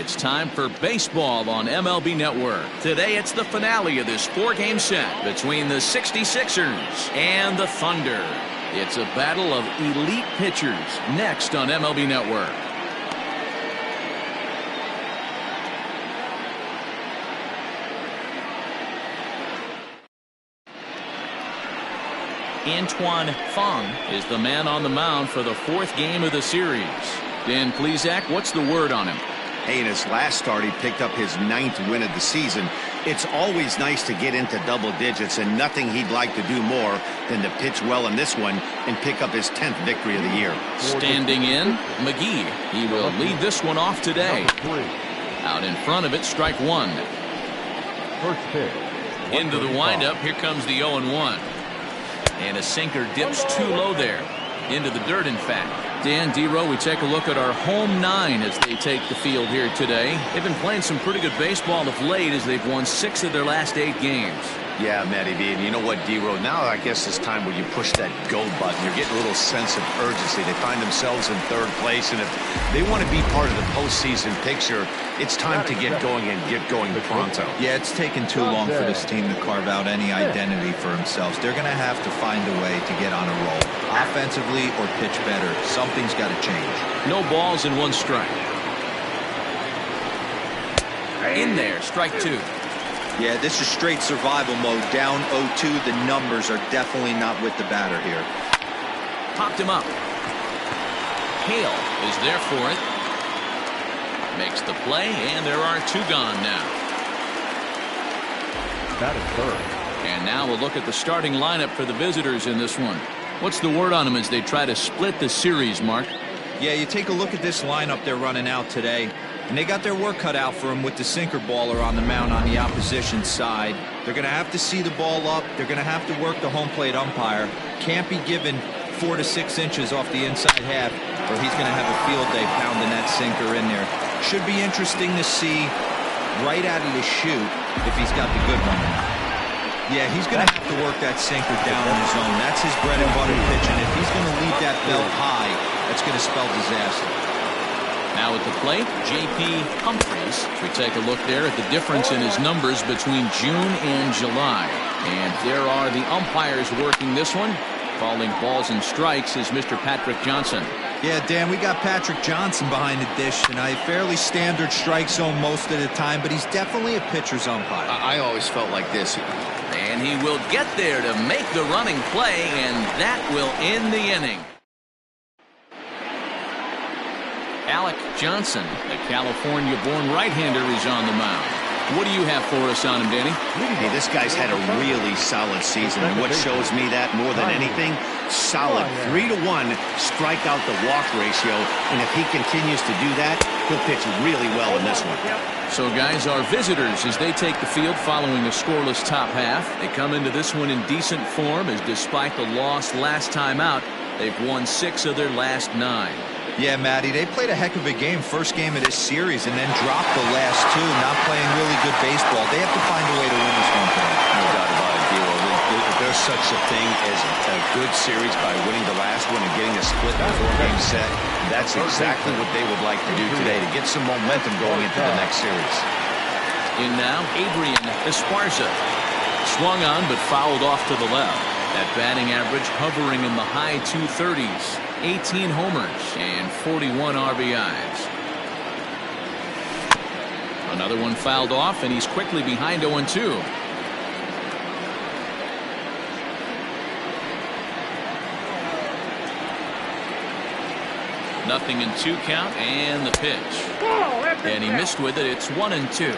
It's time for baseball on MLB Network. Today it's the finale of this 4-game set between the 66ers and the Thunder. It's a battle of elite pitchers next on MLB Network. Antoine Fong is the man on the mound for the 4th game of the series. Dan Plesac, what's the word on him? Hey, in his last start, he picked up his 9th win of the season. It's always nice to get into double digits, and nothing he'd like to do more than to pitch well in this one and pick up his 10th victory of the year. Standing in, McGee. He will lead this one off today. Out in front of it, strike one. First pitch. Into the windup, here comes the 0-1. And a sinker dips too low there. Into the dirt, in fact. Dan, D-Row, we take a look at our home 9 as they take the field here today. They've been playing some pretty good baseball of late as they've won 6 of their last 8 games. Yeah, Matty B, and you know what, D-Row, now I guess it's time where you push that go button. You're getting a little sense of urgency. They find themselves in 3rd place, and if they want to be part of the postseason picture, it's time to get going and get going pronto. Yeah, it's taken too long for this team to carve out any identity for themselves. They're going to have to find a way to get on a roll, offensively or pitch better. Something's got to change. No balls and 1 strike. In there, strike 2. Yeah, this is straight survival mode. Down 0-2. The numbers are definitely not with the batter here. Popped him up. Hale is there for it. Makes the play, and there are 2 gone now. That is 3rd. And now we'll look at the starting lineup for the visitors in this one. What's the word on them as they try to split the series, Mark? Yeah, you take a look at this lineup they're running out today, and they got their work cut out for them with the sinker baller on the mound on the opposition side. They're going to have to see the ball up. They're going to have to work the home plate umpire. Can't be given 4 to 6 inches off the inside half, or he's going to have a field day pounding that sinker in there. Should be interesting to see right out of the chute if he's got the good one or not. Yeah, he's going to have to work that sinker down in his zone. That's his bread and butter pitch, and if he's going to leave that belt high, that's going to spell disaster. Now at the plate, J.P. Humphries. We take a look there at the difference in his numbers between June and July. And there are the umpires working this one. Calling balls and strikes is Mr. Patrick Johnson. Yeah, Dan, we got Patrick Johnson behind the dish, and a fairly standard strike zone most of the time, but he's definitely a pitcher's umpire. I always felt like this. And he will get there to make the running play, and that will end the inning. Alec Johnson, the California-born right-hander, is on the mound. What do you have for us on him, Danny? Hey, this guy's had a really solid season, and what shows me that more than anything, solid 3-1 strikeout to walk ratio, and if he continues to do that, he'll pitch really well in this one. So, guys, our visitors, as they take the field following a scoreless top half, they come into this one in decent form, as despite the loss last time out, they've won 6 of their last 9. Yeah, Matty, they played a heck of a game first game of this series and then dropped the last 2, not playing really good baseball. They have to find a way to win this one today. No doubt about it, Dero. There's such a thing as a good series by winning the last one and getting a split in a 4-game set. That's exactly what they would like to do today to get some momentum going into the next series. In now, Adrian Esparza. Swung on but fouled off to the left. That batting average hovering in the high 230s. 18 homers and 41 RBIs. Another one fouled off, and he's quickly behind 0-2. Nothing in 2 count, and the pitch. And he missed with it. It's 1-2.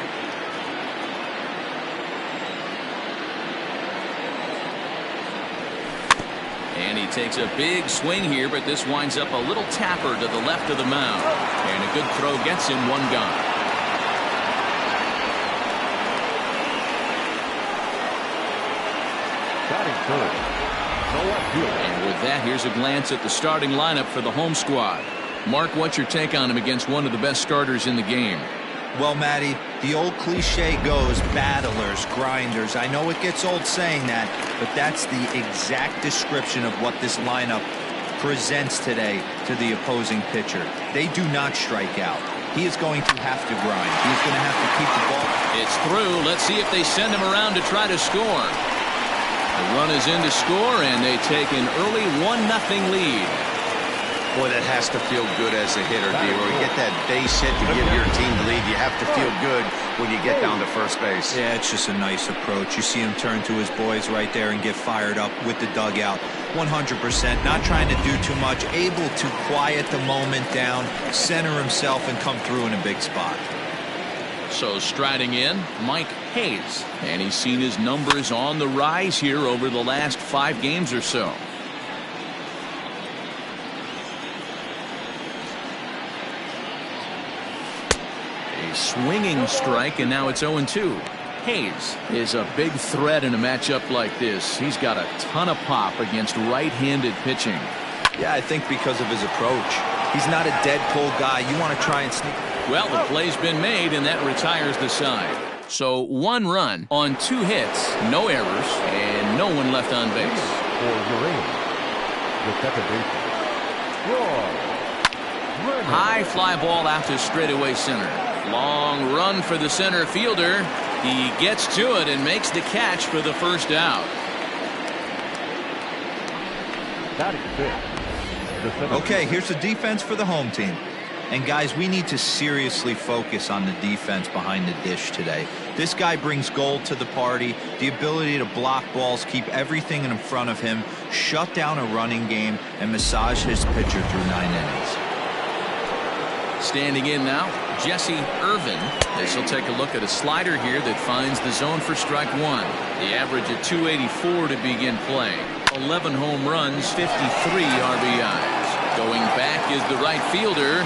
And he takes a big swing here, but this winds up a little tapper to the left of the mound. And a good throw gets him 1 gone. And with that, here's a glance at the starting lineup for the home squad. Mark, what's your take on him against one of the best starters in the game? Well, Matty, the old cliche goes, battlers, grinders. I know it gets old saying that, but that's the exact description of what this lineup presents today to the opposing pitcher. They do not strike out. he is going to have to grind. He is going to have to keep the ball. It's through. Let's see if they send him around to try to score. The run is in to score, and they take an early 1-0 lead. Boy, that has to feel good as a hitter, D-Roy. You get that base hit to give your team the lead. You have to feel good when you get down to first base. Yeah, it's just a nice approach. You see him turn to his boys right there and get fired up with the dugout. 100%, not trying to do too much, able to quiet the moment down, center himself, and come through in a big spot. So striding in, Mike Hayes. And he's seen his numbers on the rise here over the last 5 games or so. A swinging strike, and now it's 0-2. Hayes is a big threat in a matchup like this. He's got a ton of pop against right-handed pitching. Yeah, I think because of his approach. He's not a dead pull guy. You want to try and sneak. Well, the play's been made, and that retires the side. So 1 run on 2 hits, no errors, and no one left on base. For Urane, the second baseman. High fly ball out to straightaway center. Long run for the center fielder. He gets to it and makes the catch for the first out. Batting fifth. Okay, here's the defense for the home team. And guys, we need to seriously focus on the defense behind the dish today. This guy brings gold to the party, the ability to block balls, keep everything in front of him, shut down a running game, and massage his pitcher through 9 innings. Standing in now, Jesse Irvin. This will take a look at a slider here that finds the zone for strike 1. The average at 284 to begin play. 11 home runs, 53 RBIs. Going back is the right fielder.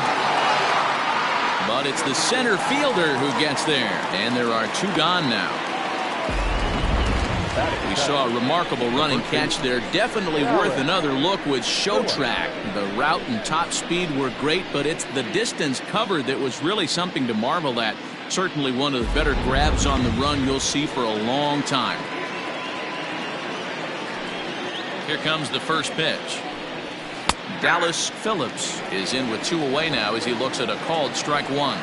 But it's the center fielder who gets there. And there are 2 gone now. We saw a remarkable running catch there. Definitely worth another look with Show Track. The route and top speed were great, but it's the distance covered that was really something to marvel at. Certainly one of the better grabs on the run you'll see for a long time. Here comes the first pitch. Dallas Phillips is in with 2 away now as he looks at a called strike 1.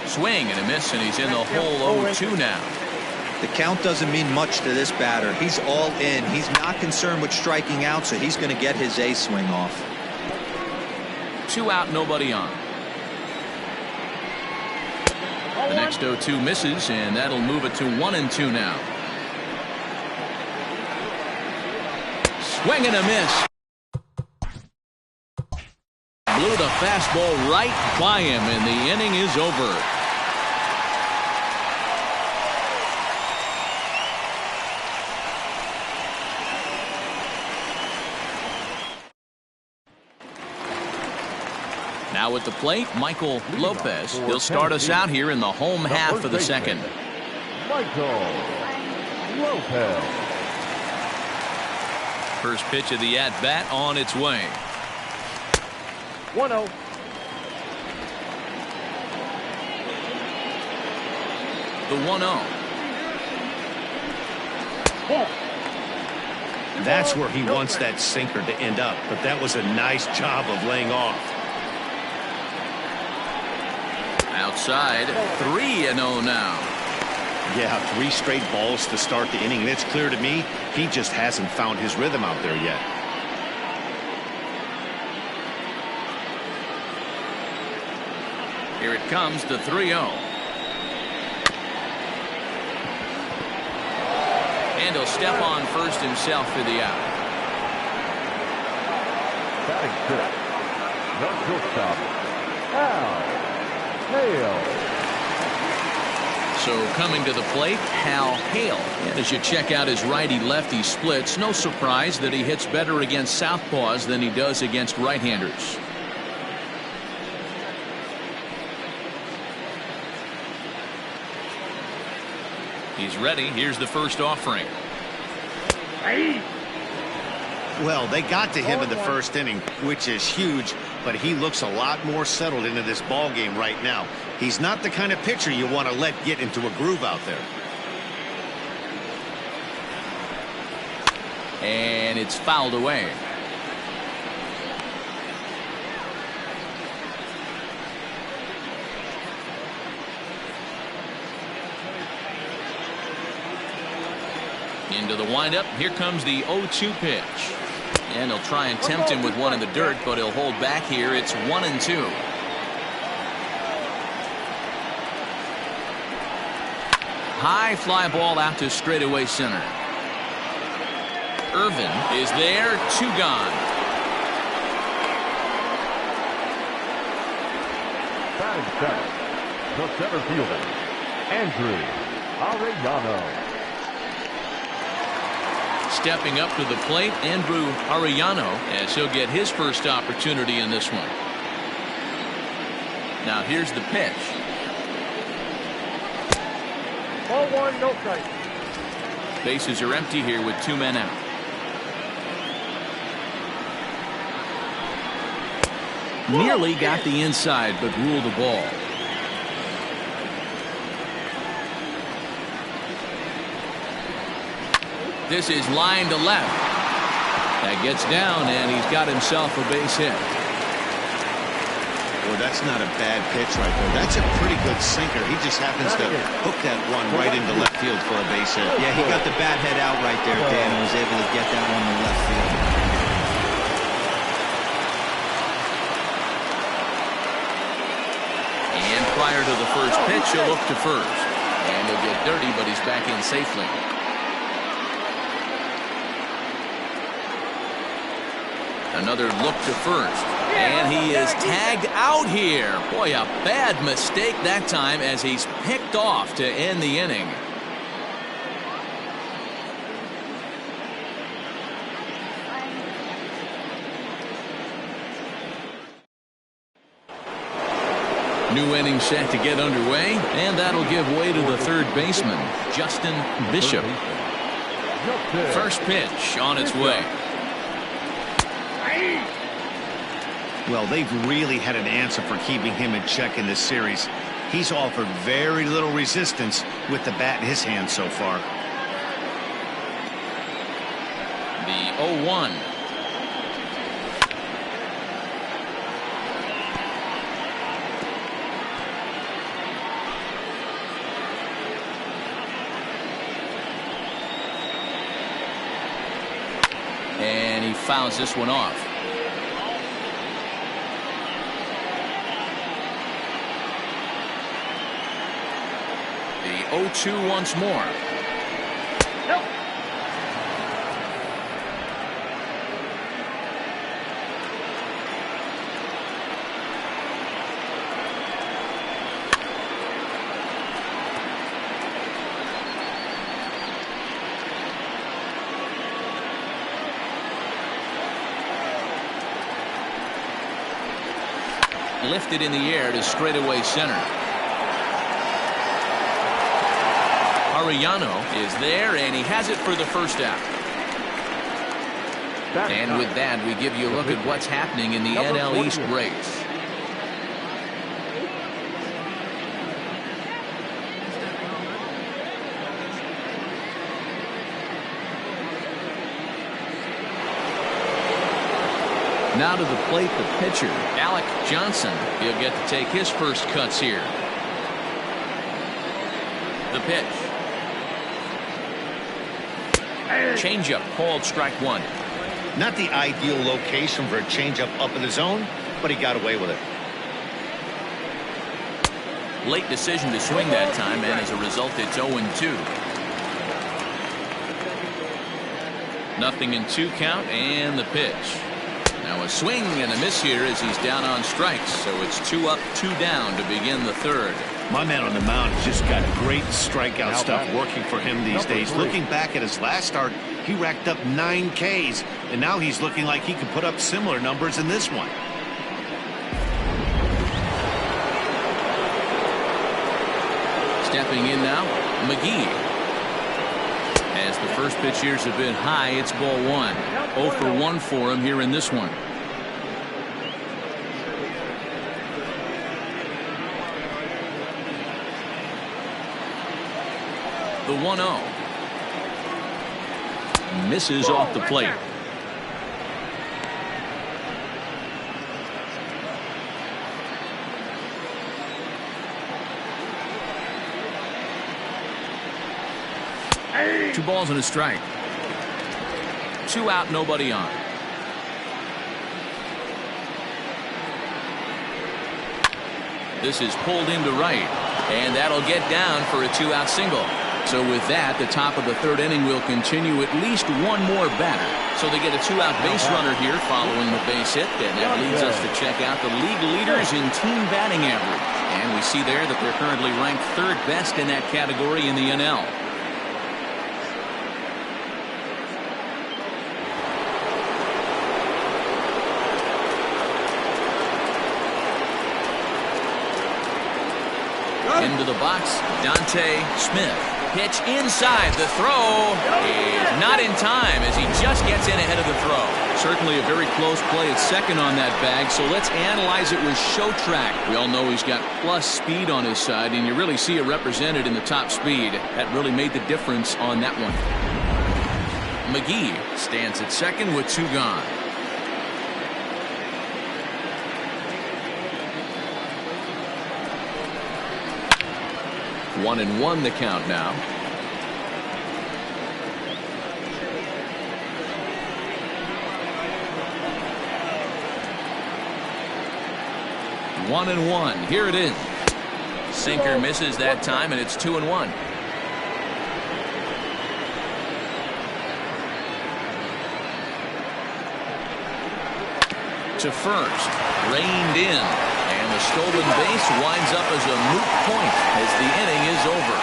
Swing and a miss, and he's in the hole 0-2 now. The count doesn't mean much to this batter. He's all in. He's not concerned with striking out, so he's going to get his A swing off. 2 out, nobody on. The next 0-2 misses, and that'll move it to 1-2 now. Swing and a miss. Blew the fastball right by him, and the inning is over. Now at the plate, Michael Lopez. He'll start us out here in the home half of the second. Michael Lopez. First pitch of the at-bat on its way. 1-0. The 1-0. That's where he wants that sinker to end up, but that was a nice job of laying off. Outside, 3-0 now. Yeah, 3 straight balls to start the inning, and it's clear to me he just hasn't found his rhythm out there yet. Here it comes, the 3-0. And he'll step on first himself for the out. Batting fifth. The shortstop, Al Hale. So coming to the plate, Hal Hale. And as you check out his righty-lefty splits, no surprise that he hits better against southpaws than he does against right-handers. He's ready. Here's the first offering. Well, they got to him in the first inning, which is huge, but he looks a lot more settled into this ball game right now. He's not the kind of pitcher you want to let get into a groove out there. And it's fouled away. Into the windup. Here comes the 0-2 pitch. And he'll try and tempt him with one in the dirt, but he'll hold back here. It's 1-2. High fly ball out to straightaway center. Irvin is there. 2 gone. Batting seventh, the center fielder, Andrew Arellano. Stepping up to the plate, Andrew Arellano, as he'll get his first opportunity in this one. Now here's the pitch. Ball 1, no strike. Bases are empty here with 2 men out. Nearly got the inside, but ruled the ball. This is line to left. That gets down, and he's got himself a base hit. Well, that's not a bad pitch right there. That's a pretty good sinker. He just happens to hook that one right into left field for a base hit. Yeah, he got the bat head out right there, Dan, and was able to get that one to left field. And prior to the first pitch, he'll look to first. And he'll get dirty, but he's back in safely. Another look to first. And he is tagged out here. Boy, a bad mistake that time as he's picked off to end the inning. New inning set to get underway, and that'll give way to the third baseman, Justin Bishop. First pitch on its way. Well, they've really had an answer for keeping him in check in this series. He's offered very little resistance with the bat in his hand so far. The 0-1. And he fouls this one off. The 0-2 once more. Lifted in the air to straightaway center. Arellano is there, and he has it for the first out. And with that, we give you a look at what's happening in the NL East race. Now to the plate, the pitcher, Alec Johnson. He'll get to take his first cuts here. The pitch. Changeup called strike one. Not the ideal location for a changeup up in the zone, but he got away with it. Late decision to swing that time, and as a result, it's 0-2. Nothing in 2 count, and the pitch. Now a swing and a miss here as he's down on strikes, so it's 2 up, 2 down to begin the third. My man on the mound has just got great strikeout stuff working for him these days. Looking back at his last start, he racked up 9 Ks, and now he's looking like he could put up similar numbers in this one. Stepping in now, McGee. As the first pitch here's a bit high, it's ball 1. 0 for 1 for him here in this one. The 1-0. Misses off the plate. 2 balls and a strike. 2 out, nobody on. This is pulled into right, and that'll get down for a 2-out single. So with that, the top of the 3rd inning will continue at least one more batter. So they get a 2-out base runner here following the base hit, and that leads us to check out the league leaders in team batting average. And we see there that they're currently ranked 3rd best in that category in the NL. Into the box, Dante Smith. Pitch inside. The throw is not in time as he just gets in ahead of the throw. Certainly a very close play at second on that bag, so let's analyze it with show track. We all know he's got plus speed on his side, and you really see it represented in the top speed. That really made the difference on that one. McGee stands at second with 2 gone. One and one the count now. One and one. Here it is. Sinker misses that time, and it's 2 and 1. To first, reined in. And the stolen base winds up as a moot point as the inning is over.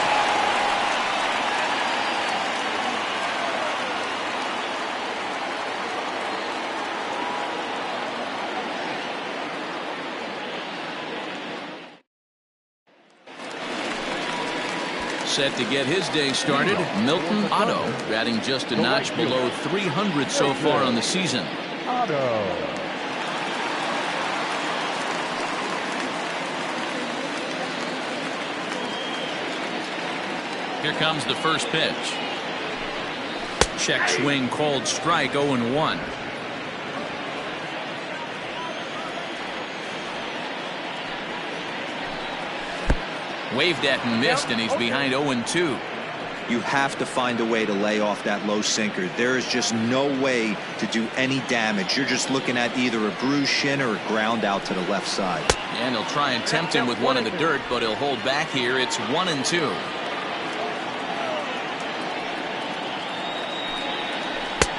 Set to get his day started, Milton Otto, batting just a notch below 300 so far on the season. Otto. Here comes the first pitch. Check swing, called strike, 0-1. Waved at and missed, and he's behind 0-2. You have to find a way to lay off that low sinker. There is just no way to do any damage. You're just looking at either a bruised shin or a ground out to the left side. And he'll try and tempt him with one in the dirt, but he'll hold back here. It's 1-2.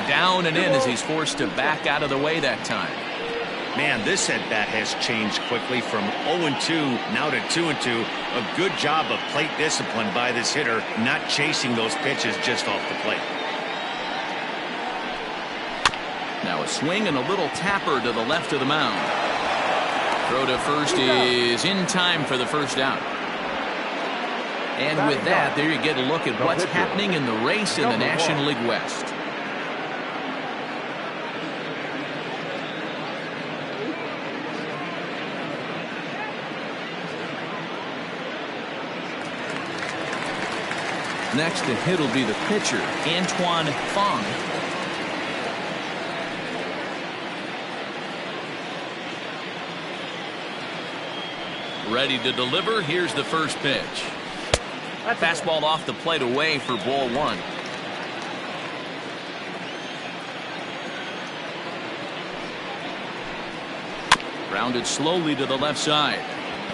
Down and in as he's forced to back out of the way that time. Man, this at-bat has changed quickly from 0-2 now to 2-2. A good job of plate discipline by this hitter, not chasing those pitches just off the plate. Now a swing and a little tapper to the left of the mound. Throw to first is in time for the first out. And with that, there you get a look at what's happening in the race in the National League West. Next to hit will be the pitcher, Antoine Fong. Ready to deliver. Here's the first pitch. Fastball off the plate away for ball 1. Grounded slowly to the left side.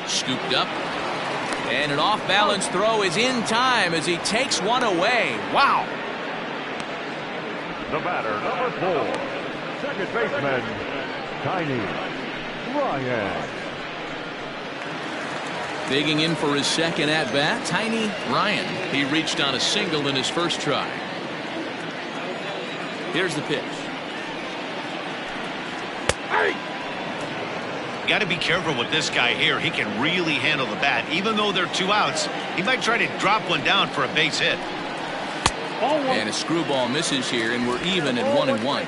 Scooped up. And an off-balance throw is in time as he takes one away. Wow. The batter, number 4, second baseman, Tiny Ryan. Digging in for his second at-bat, Tiny Ryan. He reached on a single in his first try. Here's the pitch. You got to be careful with this guy here. He can really handle the bat. Even though they're 2 outs, he might try to drop one down for a base hit. And a screwball misses here, and we're even at 1-1.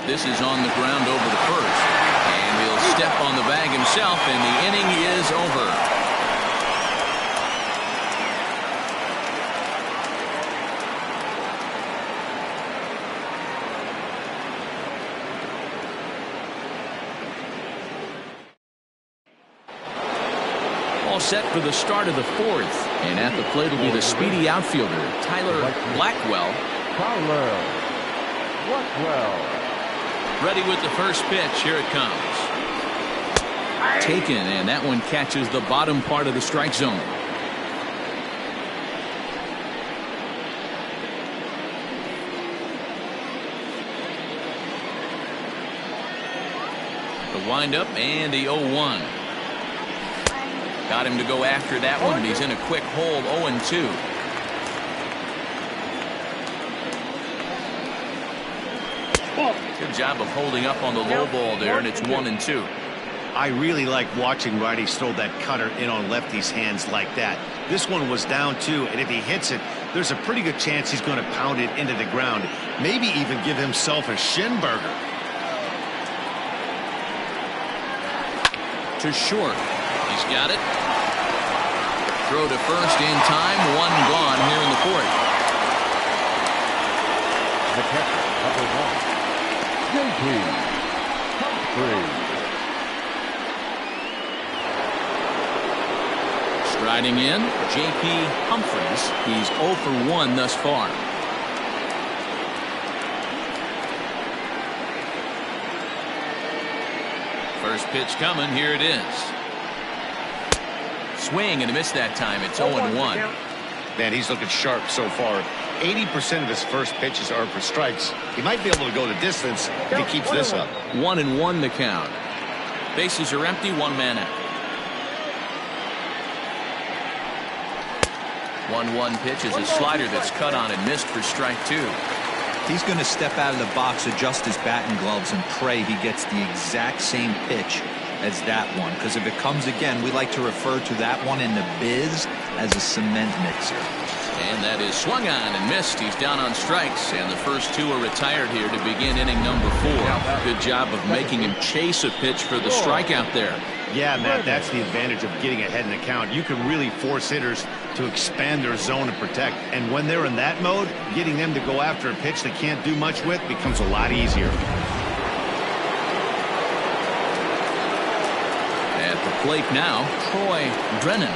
This is on the ground over the first. And he'll step on the bag himself, and the inning is over. All set for the start of the fourth. And at the plate will be the speedy outfielder, Tyler Blackwell. Ready with the first pitch. Here it comes. Taken, and that one catches the bottom part of the strike zone. The windup and the 0-1. Got him to go after that one, and he's in a quick hold, 0-2. Good job of holding up on the low ball there, and it's 1-2. I really like watching righties throw that cutter in on lefties' hands like that. This one was down 2, and if he hits it, there's a pretty good chance he's going to pound it into the ground. Maybe even give himself a shin burger. To short. He's got it. Throw to first in time. One gone here in the fourth. The catcher, number 1, JP Humphries. Striding in, J.P. Humphries. He's 0 for 1 thus far. First pitch coming. Here it is. Swing and a miss that time. It's 0-1. Man, he's looking sharp so far. 80% of his first pitches are for strikes. He might be able to go the distance if he keeps this up. 1-1 the count. Bases are empty. One man out. 1-1 pitch is a slider that's cut on and missed for strike 2. He's going to step out of the box, adjust his batting gloves, and pray he gets the exact same pitch as that one. Because if it comes again, we like to refer to that one in the biz as a cement mixer. And that is swung on and missed. He's down on strikes, and the first 2 are retired here to begin inning number 4. Good job of making him chase a pitch for the strikeout there. Yeah, Matt, that's the advantage of getting ahead in the count. You can really force hitters to expand their zone and protect. And when they're in that mode, getting them to go after a pitch they can't do much with becomes a lot easier. At the plate now, Troy Brennan,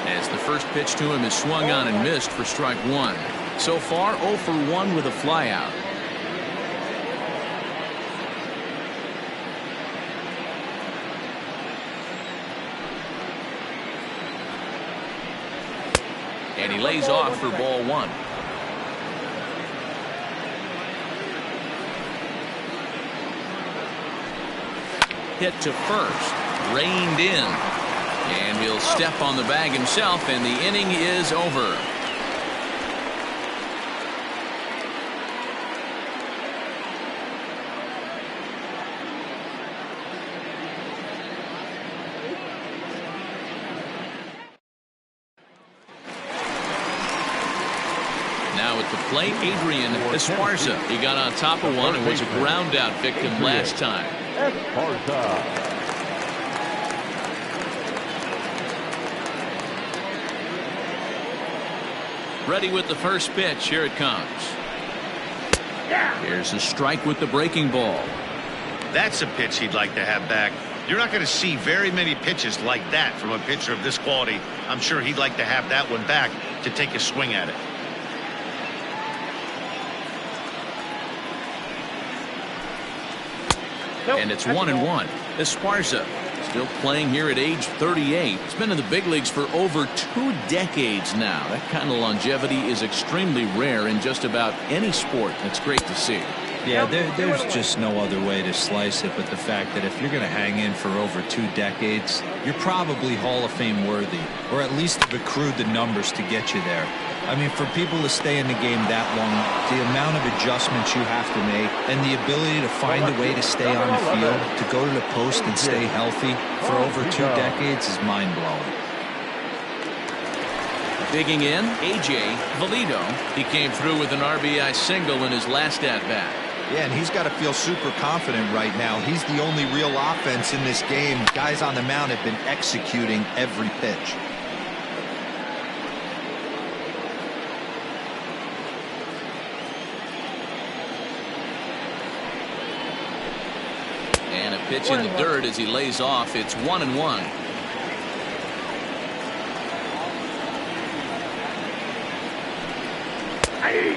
as the first pitch to him is swung on and missed for strike 1. So far, 0 for 1 with a flyout. And he lays off for ball 1. Hit to first, reined in, and he'll step on the bag himself, and the inning is over. Now at the plate, Adrian Esparza. He got on top of one and was a ground out victim last time. Ready with the first pitch. Here it comes. Here's a strike with the breaking ball. That's a pitch he'd like to have back. You're not going to see very many pitches like that from a pitcher of this quality. I'm sure he'd like to have that one back to take a swing at it. And it's 1-1. Esparza still playing here at age 38. He's been in the big leagues for over 2 decades now. That kind of longevity is extremely rare in just about any sport. That's great to see. Yeah, there's just no other way to slice it but the fact that if you're going to hang in for over 2 decades, you're probably Hall of Fame worthy, or at least have accrued the numbers to get you there. I mean, for people to stay in the game that long, the amount of adjustments you have to make and the ability to find a way to stay on the field, to go to the post and stay healthy for over 2 decades is mind-blowing. Digging in, A.J. Valido. He came through with an RBI single in his last at-bat. Yeah, and he's got to feel super confident right now. He's the only real offense in this game. Guys on the mound have been executing every pitch. And a pitch in the dirt as he lays off. It's 1-1.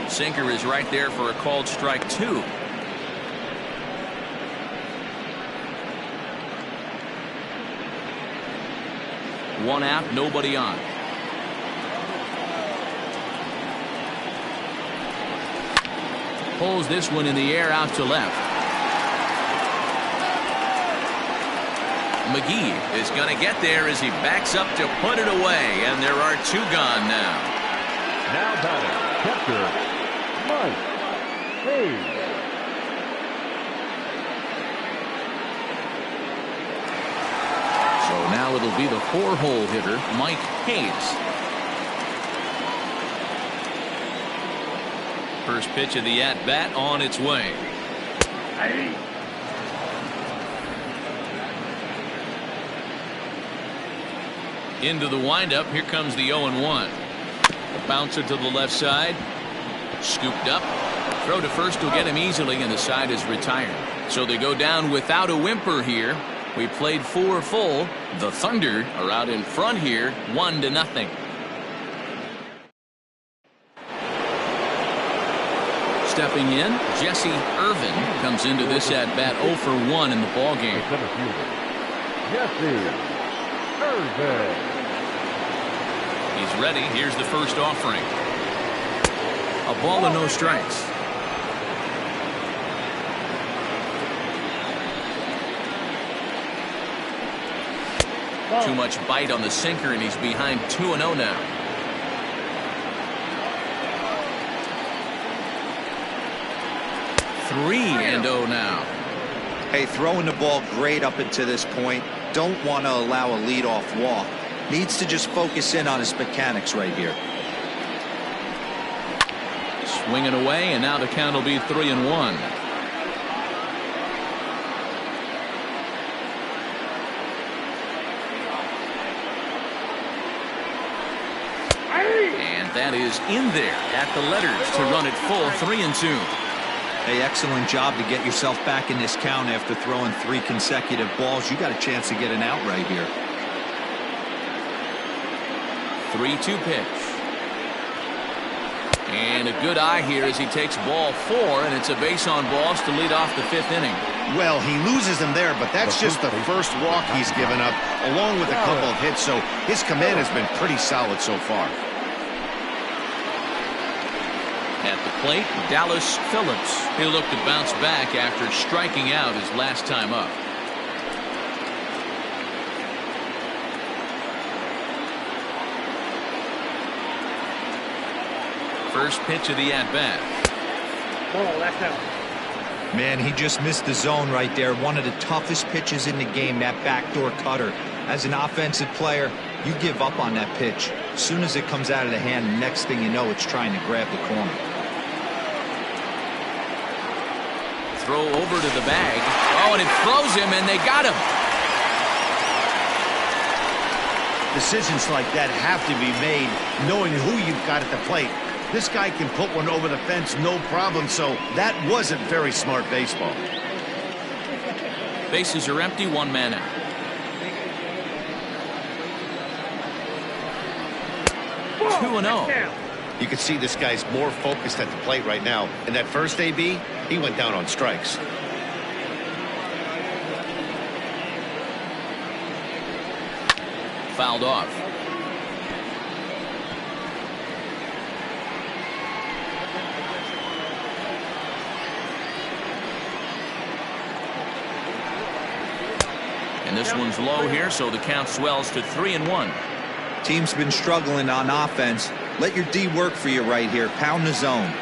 Sinker is right there for a called strike 2. One out, nobody on. Pulls this one in the air out to left. McGee is going to get there as he backs up to put it away, and there are 2 gone now. Now batting, catcher, Mike Hayes. So now it'll be the 4-hole hitter, Mike Hayes. First pitch of the at-bat on its way. Into the windup. Here comes the 0-1. Bouncer to the left side. Scooped up. Throw to first will get him easily, and the side is retired. So they go down without a whimper here. We played 4 full. The Thunder are out in front here, 1-0. Stepping in, Jesse Irvin comes into this at bat 0 for 1 in the ball game. Jesse Irvin. He's ready. Here's the first offering. A ball and no strikes. Too much bite on the sinker, and he's behind 2-0 now. Three and 0 now. Hey, throwing the ball great up until this point. Don't want to allow a leadoff walk. Needs to just focus in on his mechanics right here. Swinging away, and now the count will be 3-1. And that is in there at the letters to run it full 3-2. Hey, excellent job to get yourself back in this count after throwing 3 consecutive balls. You got a chance to get an out right here. 3-2 pitch. And a good eye here as he takes ball 4, and it's a base on balls to lead off the 5th inning. Well, he loses them there, but that's just the first walk he's given up, along with a couple of hits, so his command has been pretty solid so far. At the plate, Dallas Phillips. He'll look to bounce back after striking out his last time up. First pitch of the at-bat. Oh, that's out. Man, he just missed the zone right there. One of the toughest pitches in the game, that backdoor cutter. As an offensive player, you give up on that pitch. As soon as it comes out of the hand, next thing you know, it's trying to grab the corner. Throw over to the bag. Oh, and it throws him, and they got him. Decisions like that have to be made knowing who you've got at the plate. This guy can put one over the fence, no problem, so that wasn't very smart baseball. Bases are empty, 1 man out. Two and 0. You can see this guy's more focused at the plate right now. In that first AB, he went down on strikes. Fouled off. And this one's low here, so the count swells to 3-1. Team's been struggling on offense. Let your D work for you right here. Pound the zone.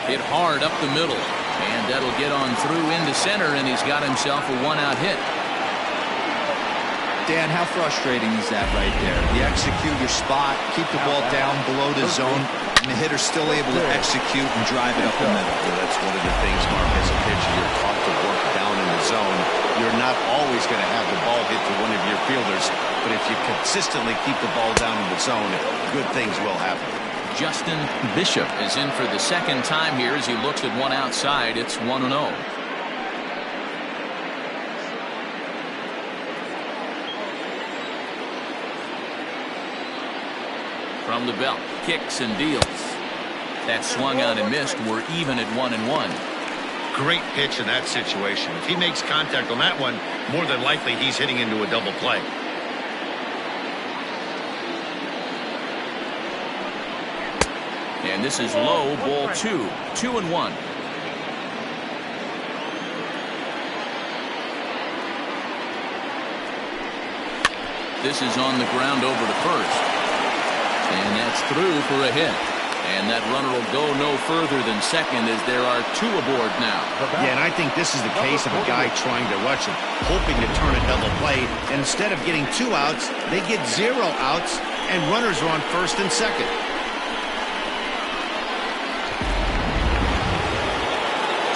Hit hard up the middle, and that'll get on through into center, and he's got himself a 1-out hit. Dan, how frustrating is that right there? You execute your spot, keep the ball down below the zone, and the hitter's still able to execute and drive it up the middle. Well, that's one of the things, Mark, as a pitcher, you're taught to work down in the zone. You're not always going to have the ball hit to one of your fielders, but if you consistently keep the ball down in the zone, good things will happen. Justin Bishop is in for the second time here as he looks at one outside. It's 1-0. From the belt, kicks and deals. That swung on and missed. We're even at 1-1. Great pitch in that situation. If he makes contact on that one, more than likely he's hitting into a double play. And this is low, ball 2. 2-1. This is on the ground over to first. And that's through for a hit. And that runner will go no further than second as there are 2 aboard now. Yeah, and I think this is the case of a guy trying to rush him, hoping to turn a double play. And instead of getting 2 outs, they get 0 outs, and runners are on first and second.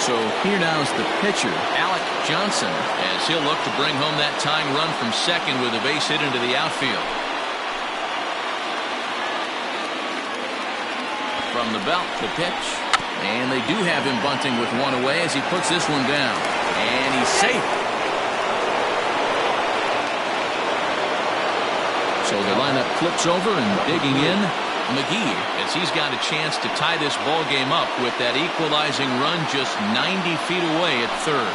So here now is the pitcher, Alec Johnson, as he'll look to bring home that tying run from second with a base hit into the outfield. From the belt, the pitch. And they do have him bunting with 1 away as he puts this one down. And he's safe. So the lineup flips over and digging in, McGee, as he's got a chance to tie this ball game up with that equalizing run just 90 feet away at third.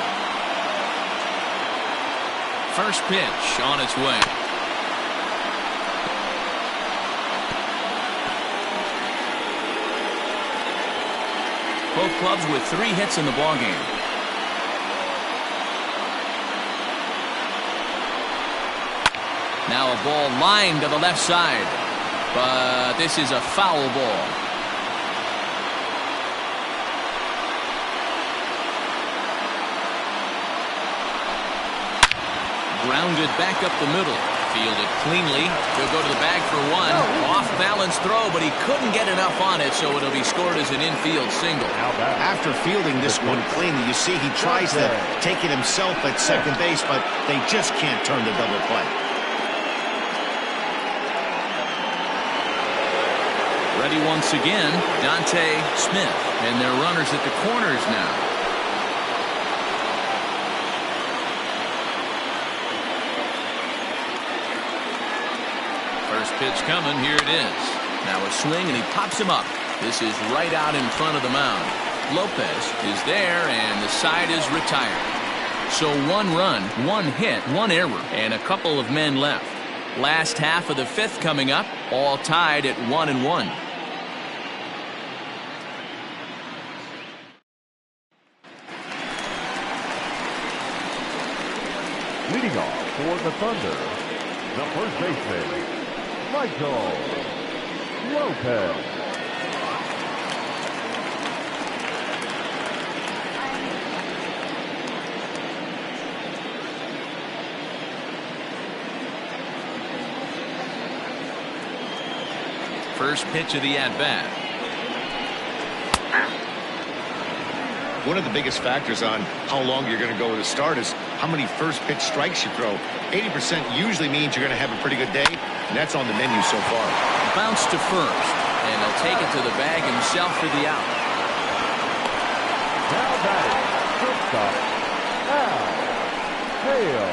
First pitch on its way. Both clubs with 3 hits in the ball game. Now a ball lined to the left side. But this is a foul ball. Grounded back up the middle. Fielded cleanly. He'll go to the bag for 1. Off balance throw, but he couldn't get enough on it, so it'll be scored as an infield single. After fielding this one cleanly, you see he tries to take it himself at second base, but they just can't turn the double play. Ready once again, Dante Smith. And they're runners at the corners now. First pitch coming. Here it is. Now a swing, and he pops him up. This is right out in front of the mound. Lopez is there, and the side is retired. So 1 run, 1 hit, 1 error, and a couple of men left. Last half of the 5th coming up, all tied at 1-1. Leading off for the Thunder, the first baseman, Michael Lopez. First pitch of the at-bat. One of the biggest factors on how long you're going to go with a start is how many first pitch strikes you throw. 80% usually means you're going to have a pretty good day, and that's on the menu so far. Bounce to first, and he'll take it to the bag himself for the out. Now batting, shortstop, Al Hale.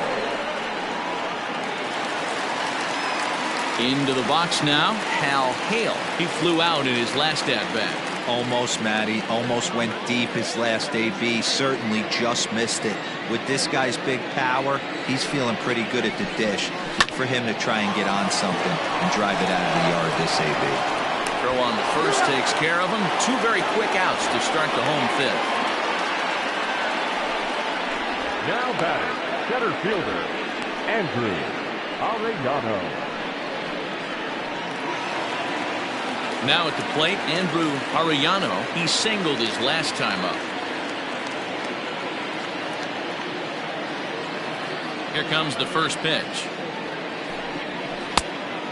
Into the box now, Hal Hale. He flew out in his last at-bat. Almost, Matty. Almost went deep his last AB. Certainly just missed it. With this guy's big power, he's feeling pretty good at the dish. Look for him to try and get on something and drive it out of the yard this AB. Throw on the first takes care of him. 2 very quick outs to start the home 5th. Now batting, center fielder, Andrew Arellano. Now at the plate, Andrew Arellano. He singled his last time up. Here comes the first pitch.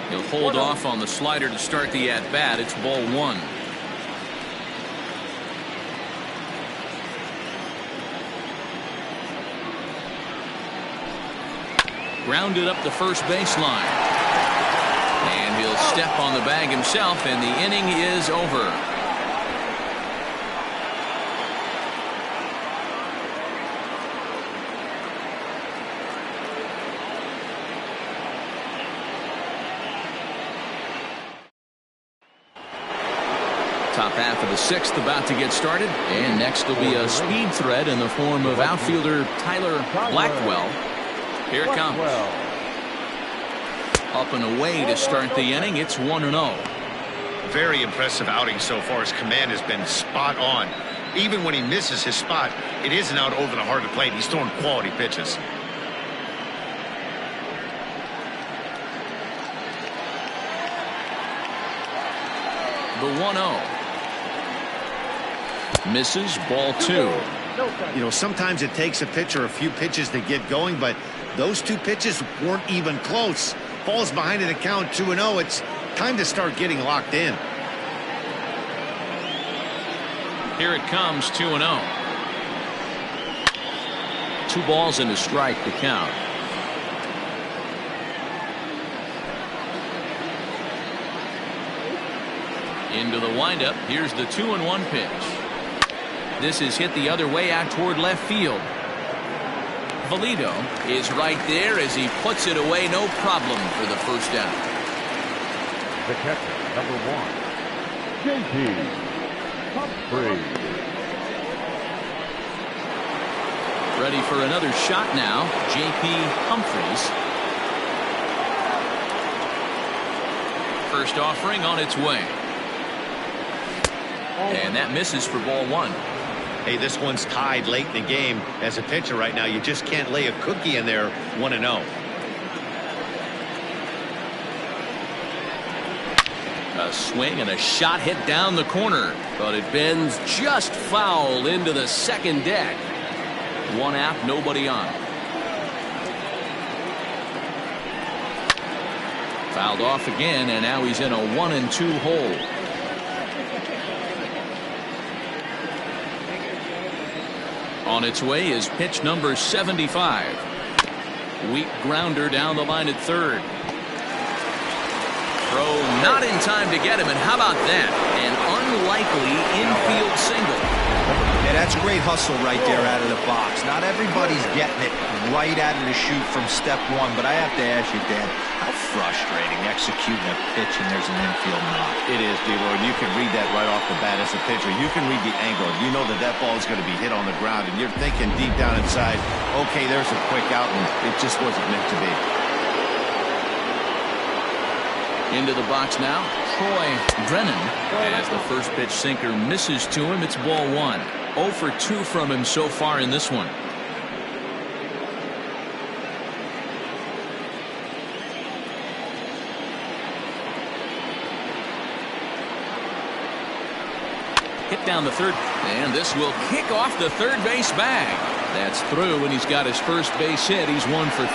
He'll hold off on the slider to start the at-bat. It's ball 1. Grounded up the first baseline. And he'll step on the bag himself, and the inning is over. Top half of the sixth about to get started. And next will be a speed threat in the form of outfielder Tyler Blackwell. Here it comes. Up and away to start the inning. It's 1-0. Very impressive outing so far. His command has been spot on. Even when he misses his spot, it isn't out over the heart of the plate. He's throwing quality pitches. The 1-0. Misses, ball 2. You know, sometimes it takes a pitcher a few pitches to get going, but those two pitches weren't even close. Falls behind in the count 2-0. It's time to start getting locked in. Here it comes, 2-0. 2 balls and a strike to count. Into the windup. Here's the 2-1 pitch. This is hit the other way out toward left field. Valido is right there as he puts it away. No problem for the first down. The catcher, number 1, J.P. Humphrey. Ready for another shot now. J.P. Humphreys. First offering on its way. And that misses for ball 1. Hey, this one's tied late in the game. As a pitcher right now, you just can't lay a cookie in there. 1-0. A swing and a shot hit down the corner, but it bends just foul into the second deck. 1 out, nobody on. Fouled off again, and now he's in a 1-2 hole. On its way is pitch number 75. Weak grounder down the line at third. Throw not in time to get him, and how about that? An unlikely infield single. Yeah, that's great hustle right there out of the box. Not everybody's getting it right out of the chute from step 1, but I have to ask you, Dan, how frustrating executing a pitch and there's an infield knock. It is, D-Roy. You can read that right off the bat as a pitcher. You can read the angle. You know that that ball is going to be hit on the ground, and you're thinking deep down inside, okay, there's a quick out, and it just wasn't meant to be. Into the box now, Troy Brennan. As the first pitch sinker misses to him, it's ball 1. 0 for 2 from him so far in this one. Hit down the third, and this will kick off the third base bag. That's through, and he's got his first base hit. He's 1 for 3.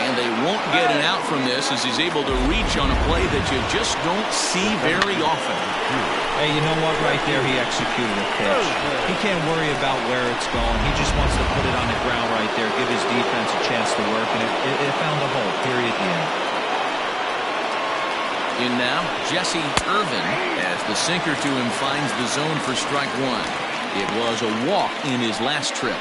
And they won't get an out from this as he's able to reach on a play that you just don't see very often. Hey, you know what? Right there, he executed a pitch. He can't worry about where it's going. He just wants to put it on the ground right there, give his defense a chance to work, and it found a hole, period, the end. In now, Jesse Irvin as the sinker to him finds the zone for strike 1. It was a walk in his last trip.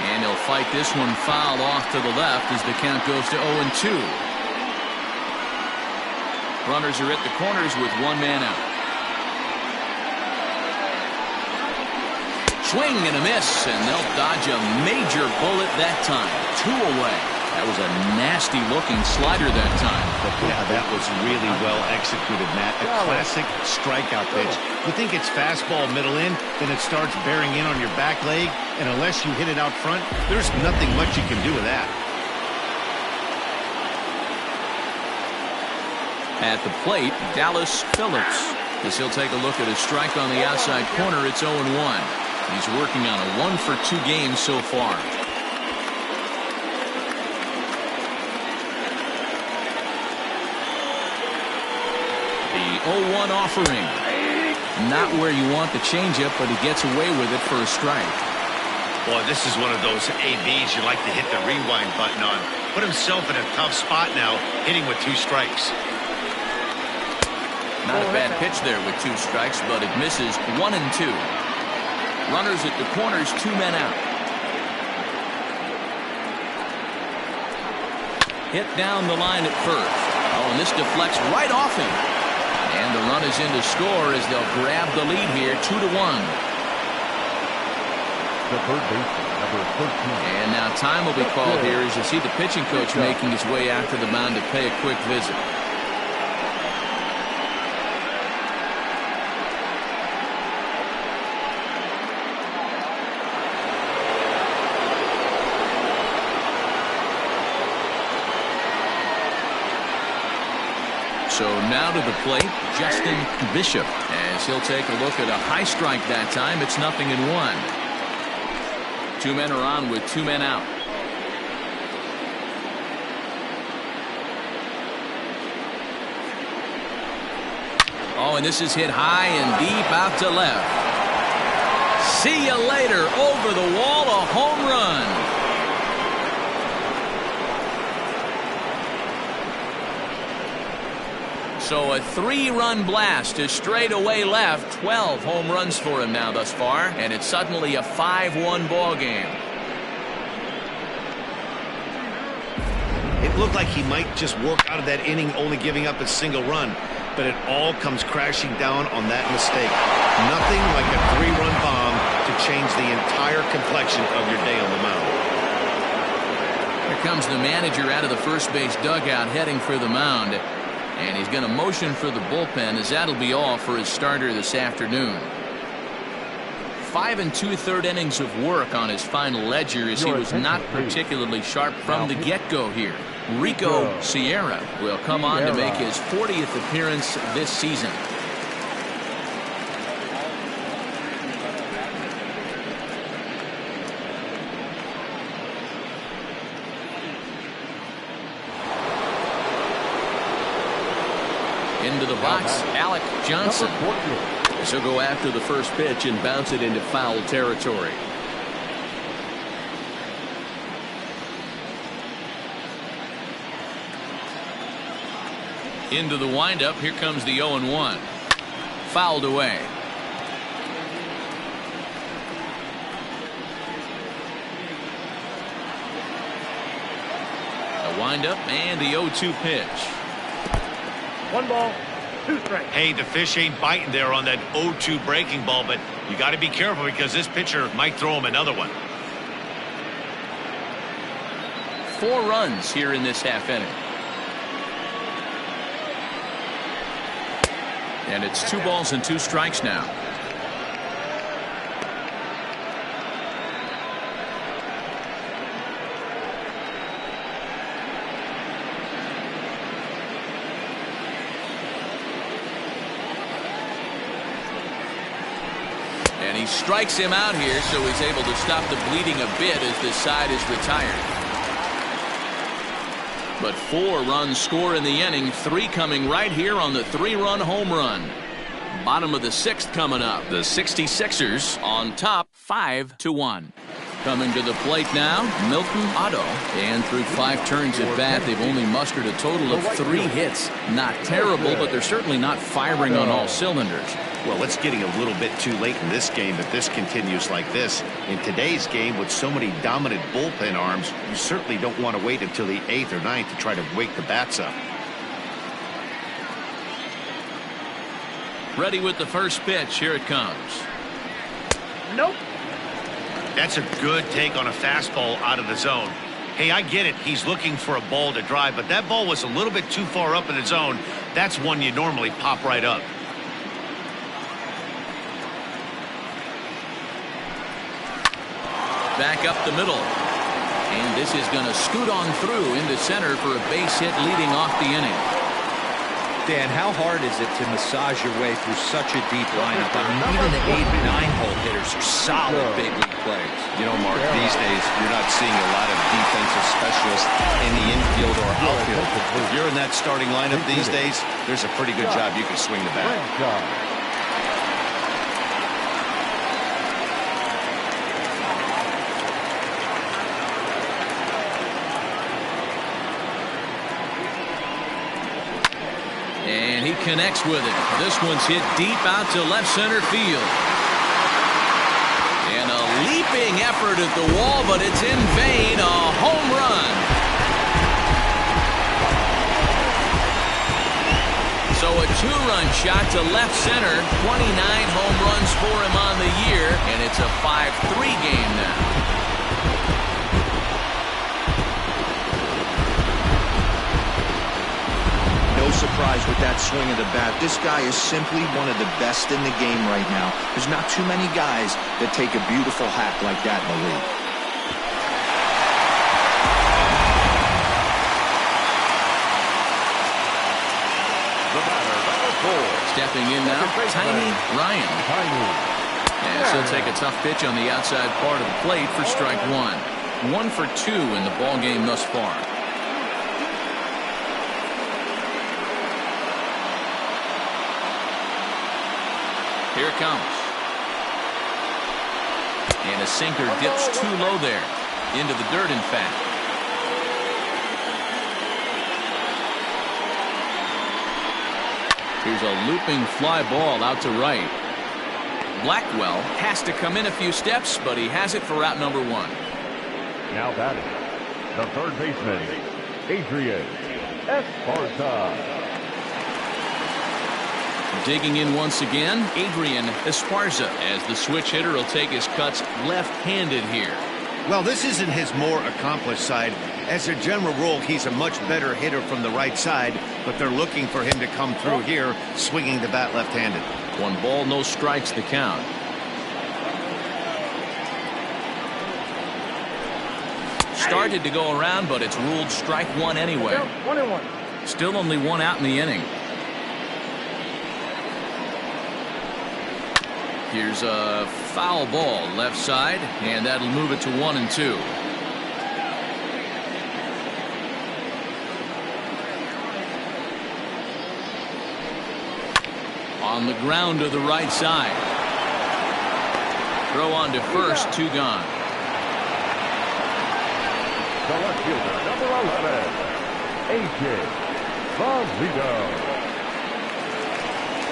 And he'll fight this one foul off to the left as the count goes to 0-2. Runners are at the corners with 1 man out. Swing and a miss, and they'll dodge a major bullet that time. 2 away. That was a nasty looking slider that time. But yeah, that was really well executed, Matt. A classic strikeout pitch. You think it's fastball middle in, then it starts bearing in on your back leg, and unless you hit it out front, there's nothing much you can do with that. At the plate, Dallas Phillips. As he'll take a look at a strike on the outside corner, it's 0-1. He's working on a 1 for 2 game so far. The 0-1 offering. Not where you want the changeup, but he gets away with it for a strike. Boy, this is one of those ABs you like to hit the rewind button on. Put himself in a tough spot now, hitting with 2 strikes. Not a bad pitch there with 2 strikes, but it misses 1-2. Runners at the corners, 2 men out. Hit down the line at first. Oh, and this deflects right off him. And the run is in to score as they'll grab the lead here, 2-1. The third baseman, number 13. And now time will be called here as you see the pitching coach making his way out to the mound to pay a quick visit. So now to the plate, Justin Bishop, as he'll take a look at a high strike that time. It's 0-1. 2 men are on with 2 men out. Oh, and this is hit high and deep out to left. See you later. Over the wall, a home run. So a 3-run blast to straightaway left. 12 home runs for him now thus far, and it's suddenly a 5-1 ball game. It looked like he might just work out of that inning only giving up a single run, but it all comes crashing down on that mistake. Nothing like a 3-run bomb to change the entire complexion of your day on the mound. Here comes the manager out of the first base dugout heading for the mound. And he's going to motion for the bullpen, as that'll be all for his starter this afternoon. 5 2/3 innings of work on his final ledger, as he was not particularly sharp from the get-go here. Rico Sierra will come on to make his 40th appearance this season. Into the box, Alec Johnson. He'll go after the first pitch and bounce it into foul territory. Into the windup. Here comes the 0-1. Fouled away. A windup and the 0-2 pitch. 1 ball, 2 strikes. Hey, the fish ain't biting there on that 0-2 breaking ball, but you got to be careful because this pitcher might throw him another one. 4 runs here in this half inning. And it's 2 balls and 2 strikes now. And he strikes him out here, so he's able to stop the bleeding a bit as this side is retired. But 4 runs score in the inning, 3 coming right here on the 3-run home run. Bottom of the 6th coming up. The 66ers on top, 5-1. Coming to the plate now, Milton Otto. And through 5 turns at bat, they've only mustered a total of 3 hits. Not terrible, but they're certainly not firing on all cylinders. Well, it's getting a little bit too late in this game if this continues like this. In today's game, with so many dominant bullpen arms, you certainly don't want to wait until the 8th or 9th to try to wake the bats up. Ready with the first pitch. Here it comes. Nope. That's a good take on a fastball out of the zone. Hey, I get it. He's looking for a ball to drive, but that ball was a little bit too far up in the zone. That's one you normally pop right up. Back up the middle. And this is going to scoot on through into center for a base hit leading off the inning. Dan, how hard is it to massage your way through such a deep lineup? I mean, even the 8 and 9 hole hitters are solid big league players. You know, Mark, these days you're not seeing a lot of defensive specialists in the infield or outfield. If you're in that starting lineup these days, there's a pretty good job you can swing the bat. And he connects with it. This one's hit deep out to left center field. Sweeping effort at the wall, but it's in vain. A home run. So a two-run shot to left center. 29 home runs for him on the year, and it's a 5-3 game now. No surprise with that swing of the bat. This guy is simply one of the best in the game right now. There's not too many guys that take a beautiful hack like that in the league. Stepping in now, Tiny Ryan. And she'll take a tough pitch on the outside part of the plate for strike one. 1 for 2 in the ball game thus far. Here it comes. And a sinker dips too low there. Into the dirt, in fact. Here's a looping fly ball out to right. Blackwell has to come in a few steps, but he has it for out number 1. Now batting, the third baseman, Adrian Esparza. Digging in once again, Adrian Esparza, as the switch hitter will take his cuts left-handed here. Well, this isn't his more accomplished side. As a general rule, he's a much better hitter from the right side, but they're looking for him to come through here, swinging the bat left-handed. 1 ball, no strikes the count. Started to go around, but it's ruled strike 1 anyway. 1-1. Still only 1 out in the inning. Here's a foul ball left side, and that'll move it to 1-2. On the ground to the right side. Throw on to first, 2 gone. The left fielder, number 11, AJ Valito.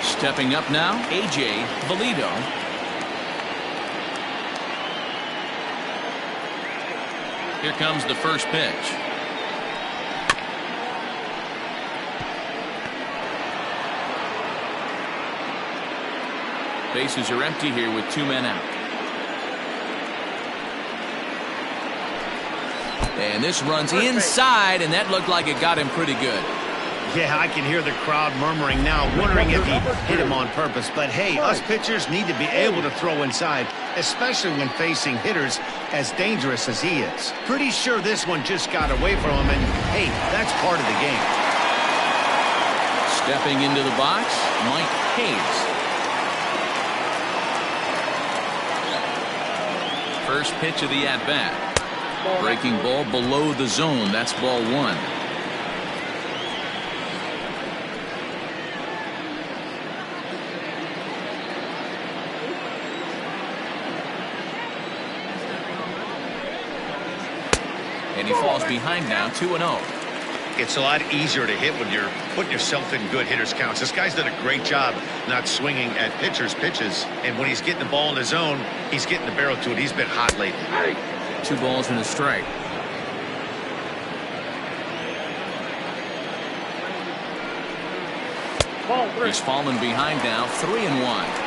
Stepping up now, AJ Valito. Here comes the first pitch. Bases are empty here with 2 men out. And this runs inside, and that looked like it got him pretty good. Yeah, I can hear the crowd murmuring now, wondering if he hit him on purpose. But hey, us pitchers need to be able to throw inside, especially when facing hitters as dangerous as he is. Pretty sure this one just got away from him, and hey, that's part of the game. Stepping into the box, Mike Hayes. First pitch of the at-bat. Breaking ball below the zone. That's ball 1. And he falls behind now, 2-0. It's a lot easier to hit when you're putting yourself in good hitters' counts. This guy's done a great job not swinging at pitchers' pitches. And when he's getting the ball in the zone, he's getting the barrel to it. He's been hot lately. 2 balls and a strike. He's fallen behind now, 3-1.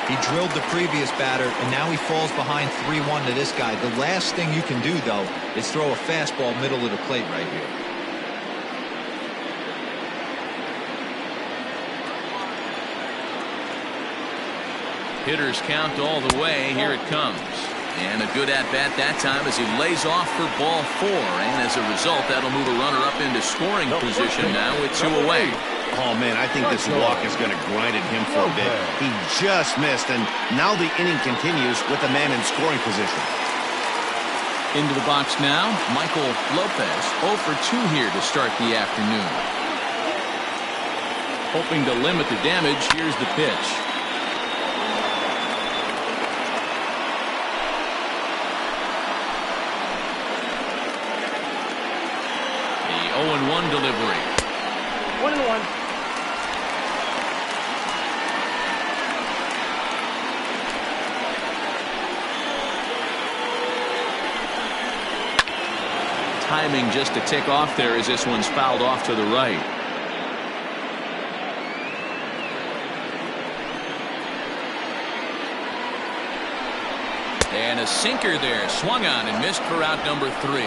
He drilled the previous batter, and now he falls behind 3-1 to this guy. The last thing you can do, though, is throw a fastball middle of the plate right here. Hitters count all the way. Here it comes. And a good at-bat that time as he lays off for ball 4. And as a result, that'll move a runner up into scoring position now with 2 away. Oh, man, I think this walk is going to grind at him for a bit. He just missed, and now the inning continues with a man in scoring position. Into the box now, Michael Lopez, 0 for 2 here to start the afternoon. Hoping to limit the damage, here's the pitch. The 0-1 delivery. 1-1. timing just to tick off there as this one's fouled off to the right. And a sinker there, swung on and missed for out number 3.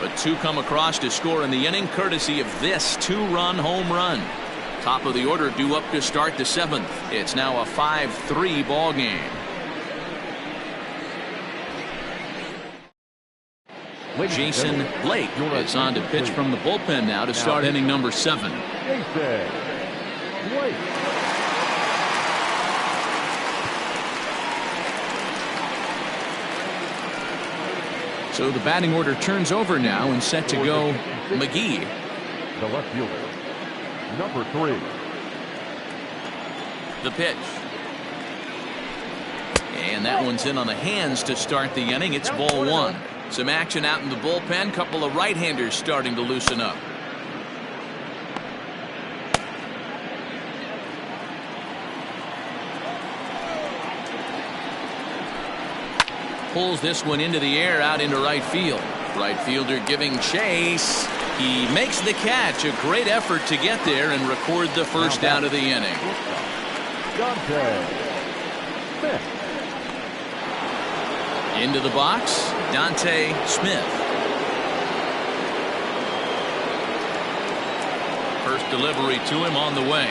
But 2 come across to score in the inning, courtesy of this 2-run home run. Top of the order due up to start the 7th. It's now a 5-3 ball game. Jason Blake is on to pitch from the bullpen now to start inning number 7. Jason Blake. So the batting order turns over now and set to go McGee. The left fielder, number 3. The pitch. And that one's in on the hands to start the inning. It's ball 1. Some action out in the bullpen. Couple of right-handers starting to loosen up. Pulls this one into the air out into right field. Right fielder giving chase. He makes the catch. A great effort to get there and record the first down of the inning. Dante Smith. Into the box, Dante Smith. First delivery to him on the way.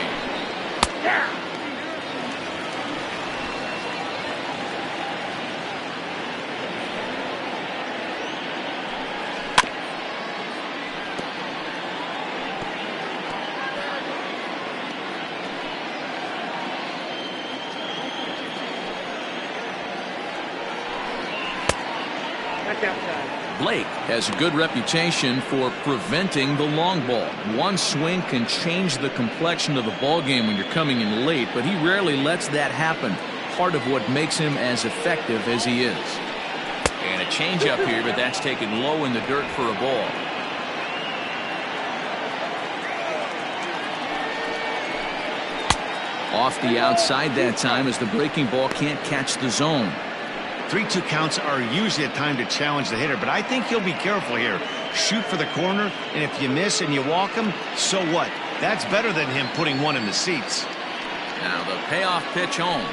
Blake has a good reputation for preventing the long ball. One swing can change the complexion of the ball game when you're coming in late, but he rarely lets that happen. Part of what makes him as effective as he is. And a changeup here, but that's taken low in the dirt for a ball. Off the outside that time as the breaking ball can't catch the zone. 3-2 counts are usually a time to challenge the hitter, but I think he'll be careful here. Shoot for the corner, and if you miss and you walk him, so what? That's better than him putting one in the seats. Now the payoff pitch home.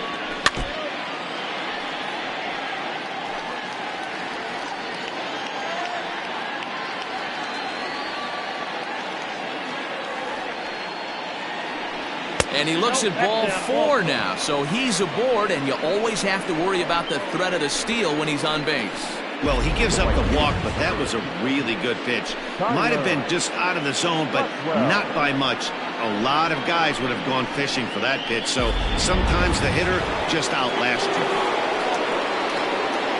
And he looks at ball 4 now, so he's aboard, and you always have to worry about the threat of the steal when he's on base. Well, he gives up the walk, but that was a really good pitch. Might have been just out of the zone, but not by much. A lot of guys would have gone fishing for that pitch, so sometimes the hitter just outlasts you.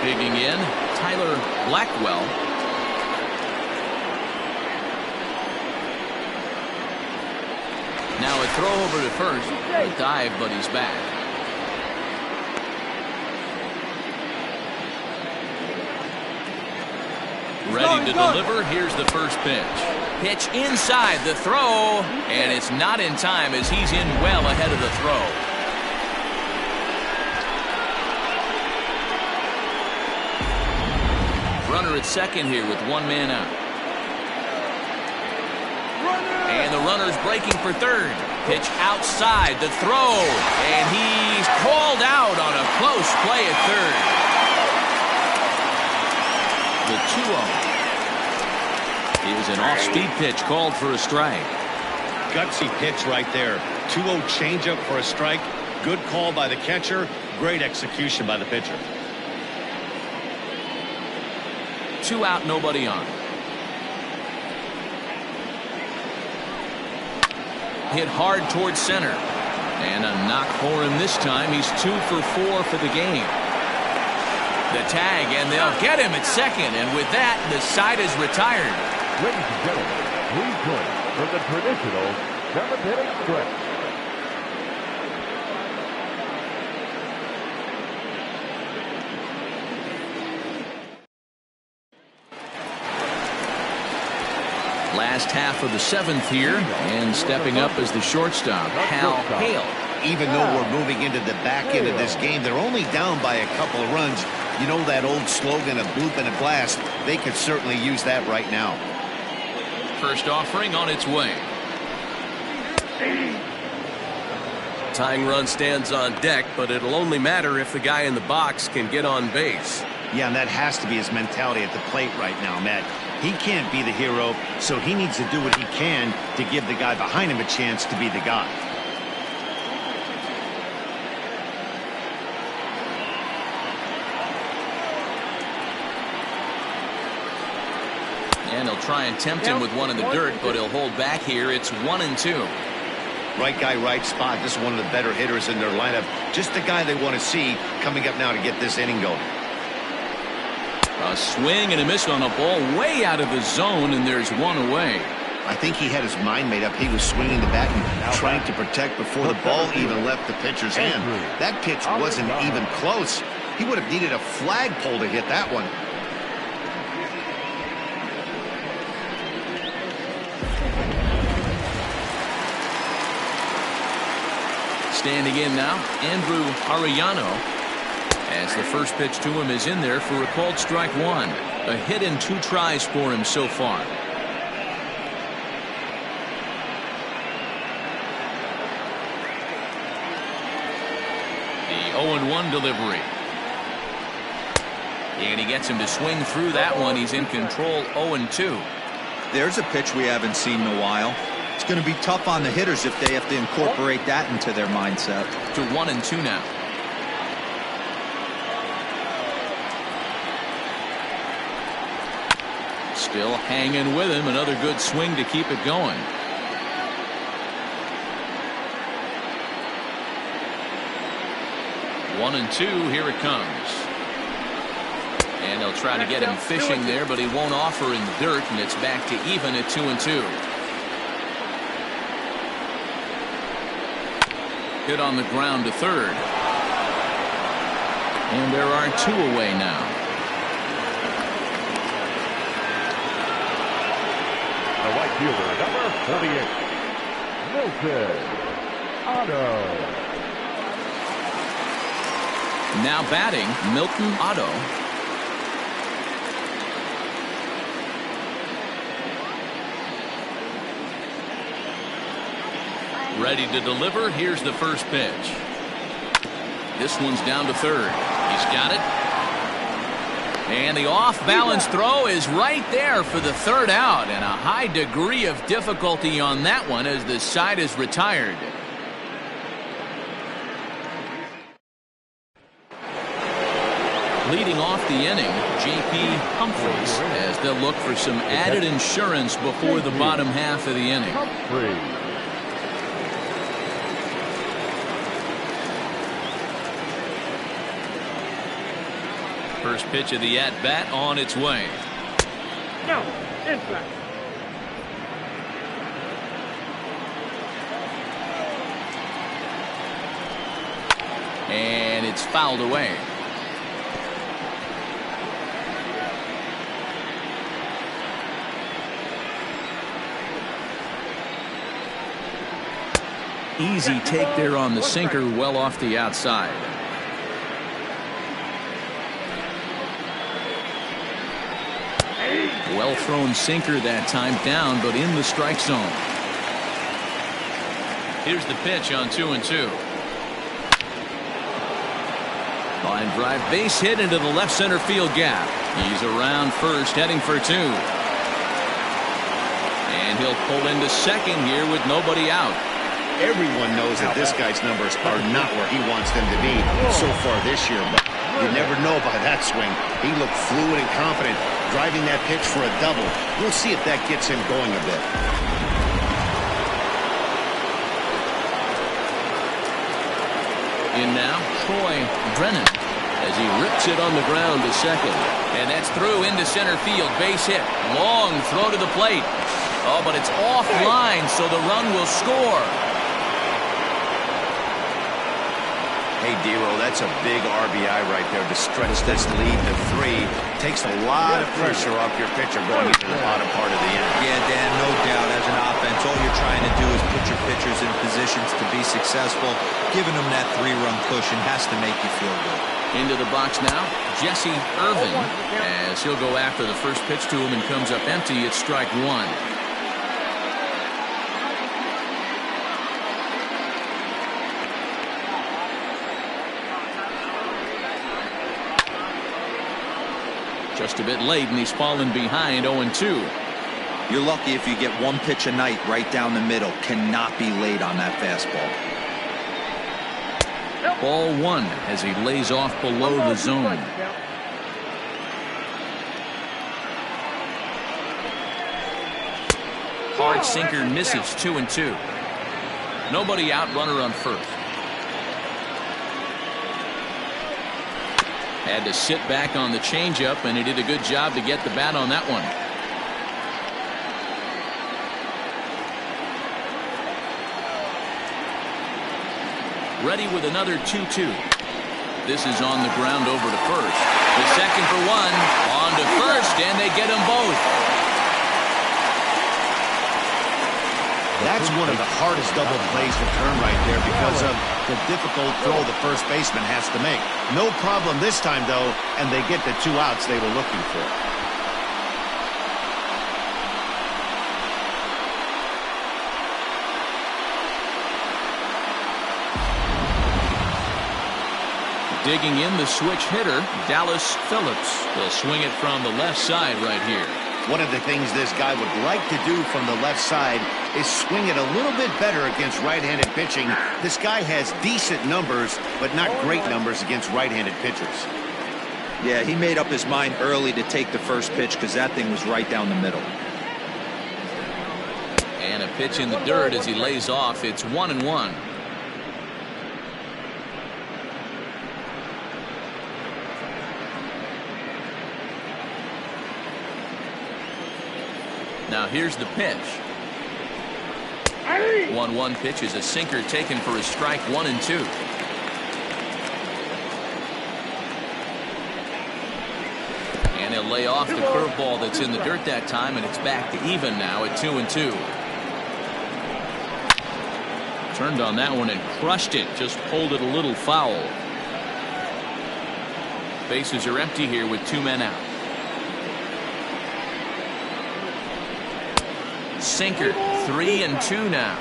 Digging in, Tyler Blackwell. Now a throw over to first. A dive, but he's back. Ready to deliver. Here's the first pitch. Pitch inside the throw, and it's not in time as he's in well ahead of the throw. Runner at second here with 1 man out. And the runner's breaking for third. Pitch outside the throw, and he's called out on a close play at third. The 2-0 is an off-speed pitch called for a strike. Gutsy pitch right there. 2-0 changeup for a strike. Good call by the catcher. Great execution by the pitcher. 2 out, nobody on. Hit hard towards center. And a knock for him this time. He's 2 for 4 for the game. The tag, and they'll get him at second. And with that, the side is retired. Ladies and gentlemen, please join us for the traditional 7th-inning stretch. Last half of the 7th here, and stepping up as the shortstop, Hal Hale. Even though we're moving into the back end of this game, they're only down by a couple of runs. You know that old slogan, a bloop in a glass? They could certainly use that right now. First offering on its way. Tying run stands on deck, but it'll only matter if the guy in the box can get on base. Yeah, and that has to be his mentality at the plate right now, Matt. He can't be the hero, so he needs to do what he can to give the guy behind him a chance to be the guy. And he'll try and tempt him with one in the dirt, but he'll hold back here. It's 1-2. Right guy, right spot. This is one of the better hitters in their lineup. Just the guy they want to see coming up now to get this inning going. A swing and a miss on a ball way out of the zone, and there's one away. I think he had his mind made up. He was swinging the bat and trying to protect before the ball even left the pitcher's hand. That pitch wasn't even close. He would have needed a flagpole to hit that one. Standing in now, Andrew Arellano, as the first pitch to him is in there for a called strike one. A hit in 2 tries for him so far. The 0-1 delivery. And he gets him to swing through that one. He's in control. 0-2. There's a pitch we haven't seen in a while. It's going to be tough on the hitters if they have to incorporate that into their mindset. To 1-2 now. Still hanging with him. Another good swing to keep it going. One and two. Here it comes. And they'll try to get him fishing there, but he won't offer in the dirt, and it's back to even at 2-2. Hit on the ground to third. And there are 2 away now. The right fielder, number 48, Milton Otto. Now batting, Milton Otto. Ready to deliver. Here's the first pitch. This one's down to third. He's got it. And the off-balance throw is right there for the third out. And a high degree of difficulty on that one as the side is retired. Leading off the inning, J.P. Humphries, as they'll look for some added insurance before the bottom half of the inning. First pitch of the at-bat on its way. No, inside. And it's fouled away. Easy take there on the sinker, well off the outside. Well thrown sinker that time, down but in the strike zone. Here's the pitch on 2-2. Line drive, base hit into the left center field gap. He's around first, heading for 2. And he'll pull into second here with nobody out. Everyone knows that this guy's numbers are not where he wants them to be so far this year, but you never know by that swing. He looked fluid and confident, driving that pitch for a double. We'll see if that gets him going a bit. In now, Troy Brennan, as he rips it on the ground to second. And that's through into center field. Base hit. Long throw to the plate. Oh, but it's offline, so the run will score. Hey, D-Row, that's a big RBI right there to stretch this lead to 3. Takes a lot of pressure off your pitcher going into the bottom part of the inning. Yeah, Dan, no doubt. As an offense, all you're trying to do is put your pitchers in positions to be successful. Giving them that 3-run cushion has to make you feel good. Into the box now, Jesse Irvin, as he'll go after the first pitch to him and comes up empty. It's strike one. Just a bit late, and he's fallen behind 0-2. You're lucky if you get one pitch a night right down the middle. Cannot be late on that fastball. Ball one as he lays off below the zone. Hard sinker misses, 2-2. Nobody out, runner on first. Had to sit back on the changeup, and he did a good job to get the bat on that one. Ready with another 2-2. This is on the ground over to first. The second for one, on to first, and they get them both. That's one of the hardest double plays to turn right there because of the difficult throw the first baseman has to make. No problem this time, though, and they get the 2 outs they were looking for. Digging in the switch hitter, Dallas Phillips. They'll swing it from the left side right here. One of the things this guy would like to do from the left side is swing it a little bit better against right-handed pitching. This guy has decent numbers, but not great numbers against right-handed pitchers. Yeah, he made up his mind early to take the first pitch because that thing was right down the middle. And a pitch in the dirt as he lays off. It's 1-1. Now here's the pitch. 1-1 pitch is a sinker taken for his strike 1 and 2. And he'll lay off the curveball that's in the dirt that time, and it's back to even now at 2-2. Turned on that one and crushed it, just pulled it a little foul. Bases are empty here with 2 men out. Sinker, 3-2 now.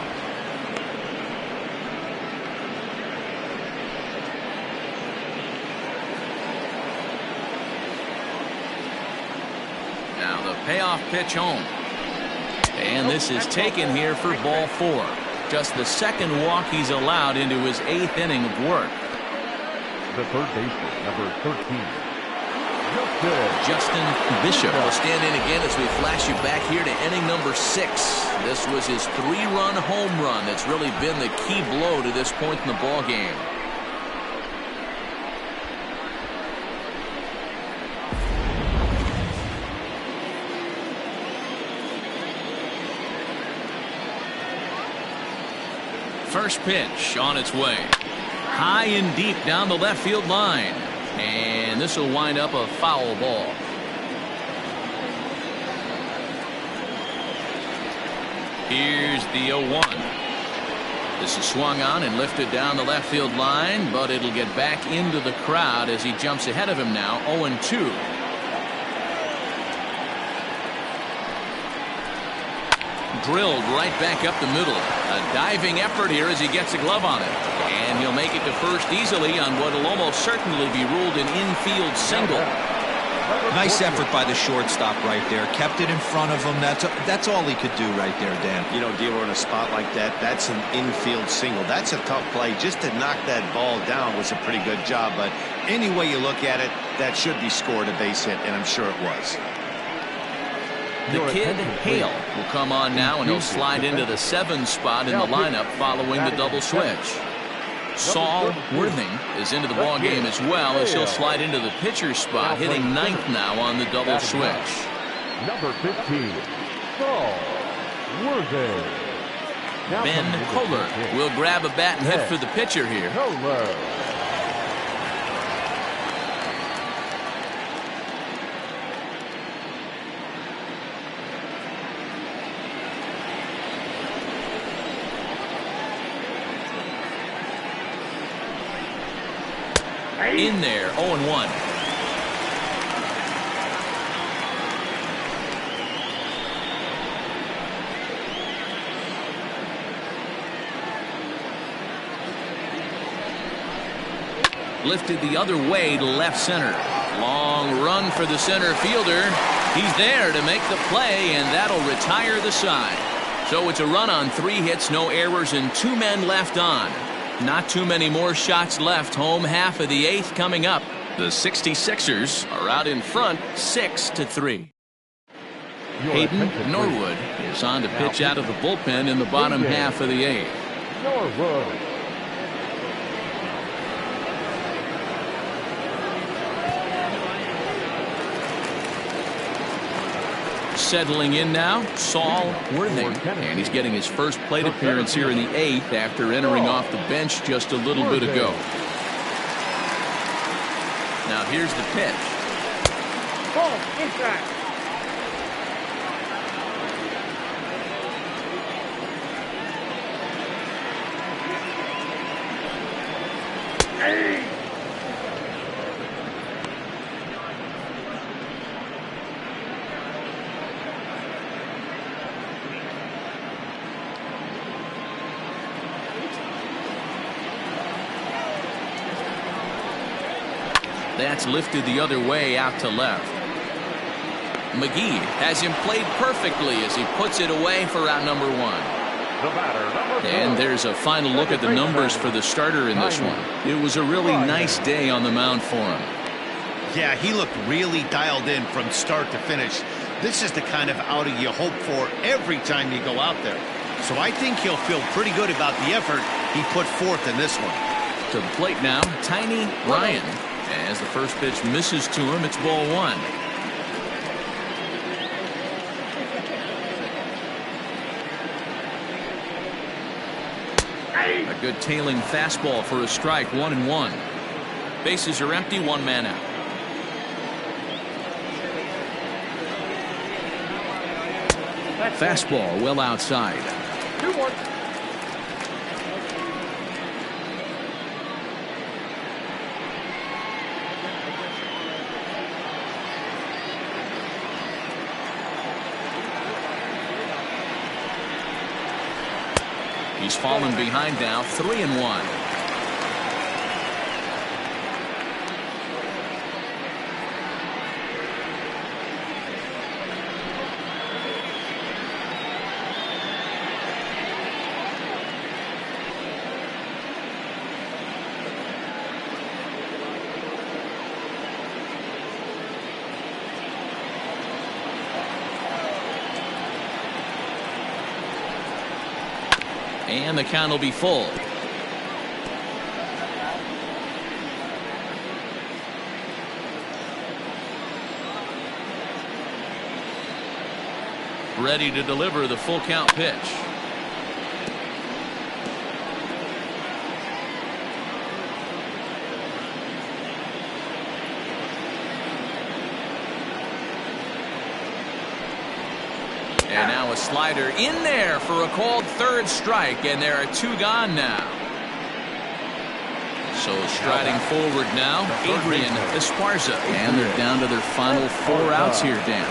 Now the payoff pitch home. And this is taken here for ball 4. Just the second walk he's allowed into his 8th inning of work. The third baseman, number 13. Justin Bishop will stand in again as we flash you back here to inning number 6. This was his 3-run home run that's really been the key blow to this point in the ball game. First pitch on its way. High and deep down the left field line. And this will wind up a foul ball. Here's the 0-1. This is swung on and lifted down the left field line, but it'll get back into the crowd as he jumps ahead of him now, 0-2. Drilled right back up the middle. A diving effort here as he gets a glove on it. And he'll make it to first easily on what will almost certainly be ruled an infield single. Nice effort by the shortstop right there. Kept it in front of him. That's all he could do right there, Dan. You know, Dealer, in a spot like that, that's an infield single. That's a tough play. Just to knock that ball down was a pretty good job. But any way you look at it, that should be scored a base hit, and I'm sure it was. The kid, Hale, will come on now, and he'll slide into the 7 spot in the lineup following the double switch. Saul Worthing is into the ball game as well as he'll slide into the pitcher spot, hitting 9th now on the double switch. Number 15, Saul Worthing. Ben Kohler will grab a bat and hit for the pitcher here. In there, 0-1. Lifted the other way to left center. Long run for the center fielder. He's there to make the play, and that'll retire the side. So it's a run on 3 hits, no errors, and 2 men left on. Not too many more shots left. Home half of the 8th coming up. The 66ers are out in front 6-3. Hayden Norwood is on to pitch out of the bullpen in the bottom half of the 8th. Norwood. Settling in now, Saul Worthing, and he's getting his first plate appearance here in the 8th after entering off the bench just a little bit ago. Now here's the pitch. Ball, inside. Hey! That's lifted the other way out to left. McGee has him played perfectly as he puts it away for out number 1. And there's a final look at the numbers for the starter in this one. It was a really nice day on the mound for him. Yeah, he looked really dialed in from start to finish. This is the kind of outing you hope for every time you go out there. So I think he'll feel pretty good about the effort he put forth in this one. To the plate now, Tiny Ryan. As the first pitch misses to him, it's ball 1. A good tailing fastball for a strike, 1-1. Bases are empty, 1 man out. Fastball well outside. 2-1. He's fallen behind now, 3-1. And the count will be full. Ready to deliver the full count pitch. And now a slider in there for a called 3rd strike, and there are 2 gone now. So striding forward now, Adrian Esparza, and they're down to their final 4 outs here, Dan.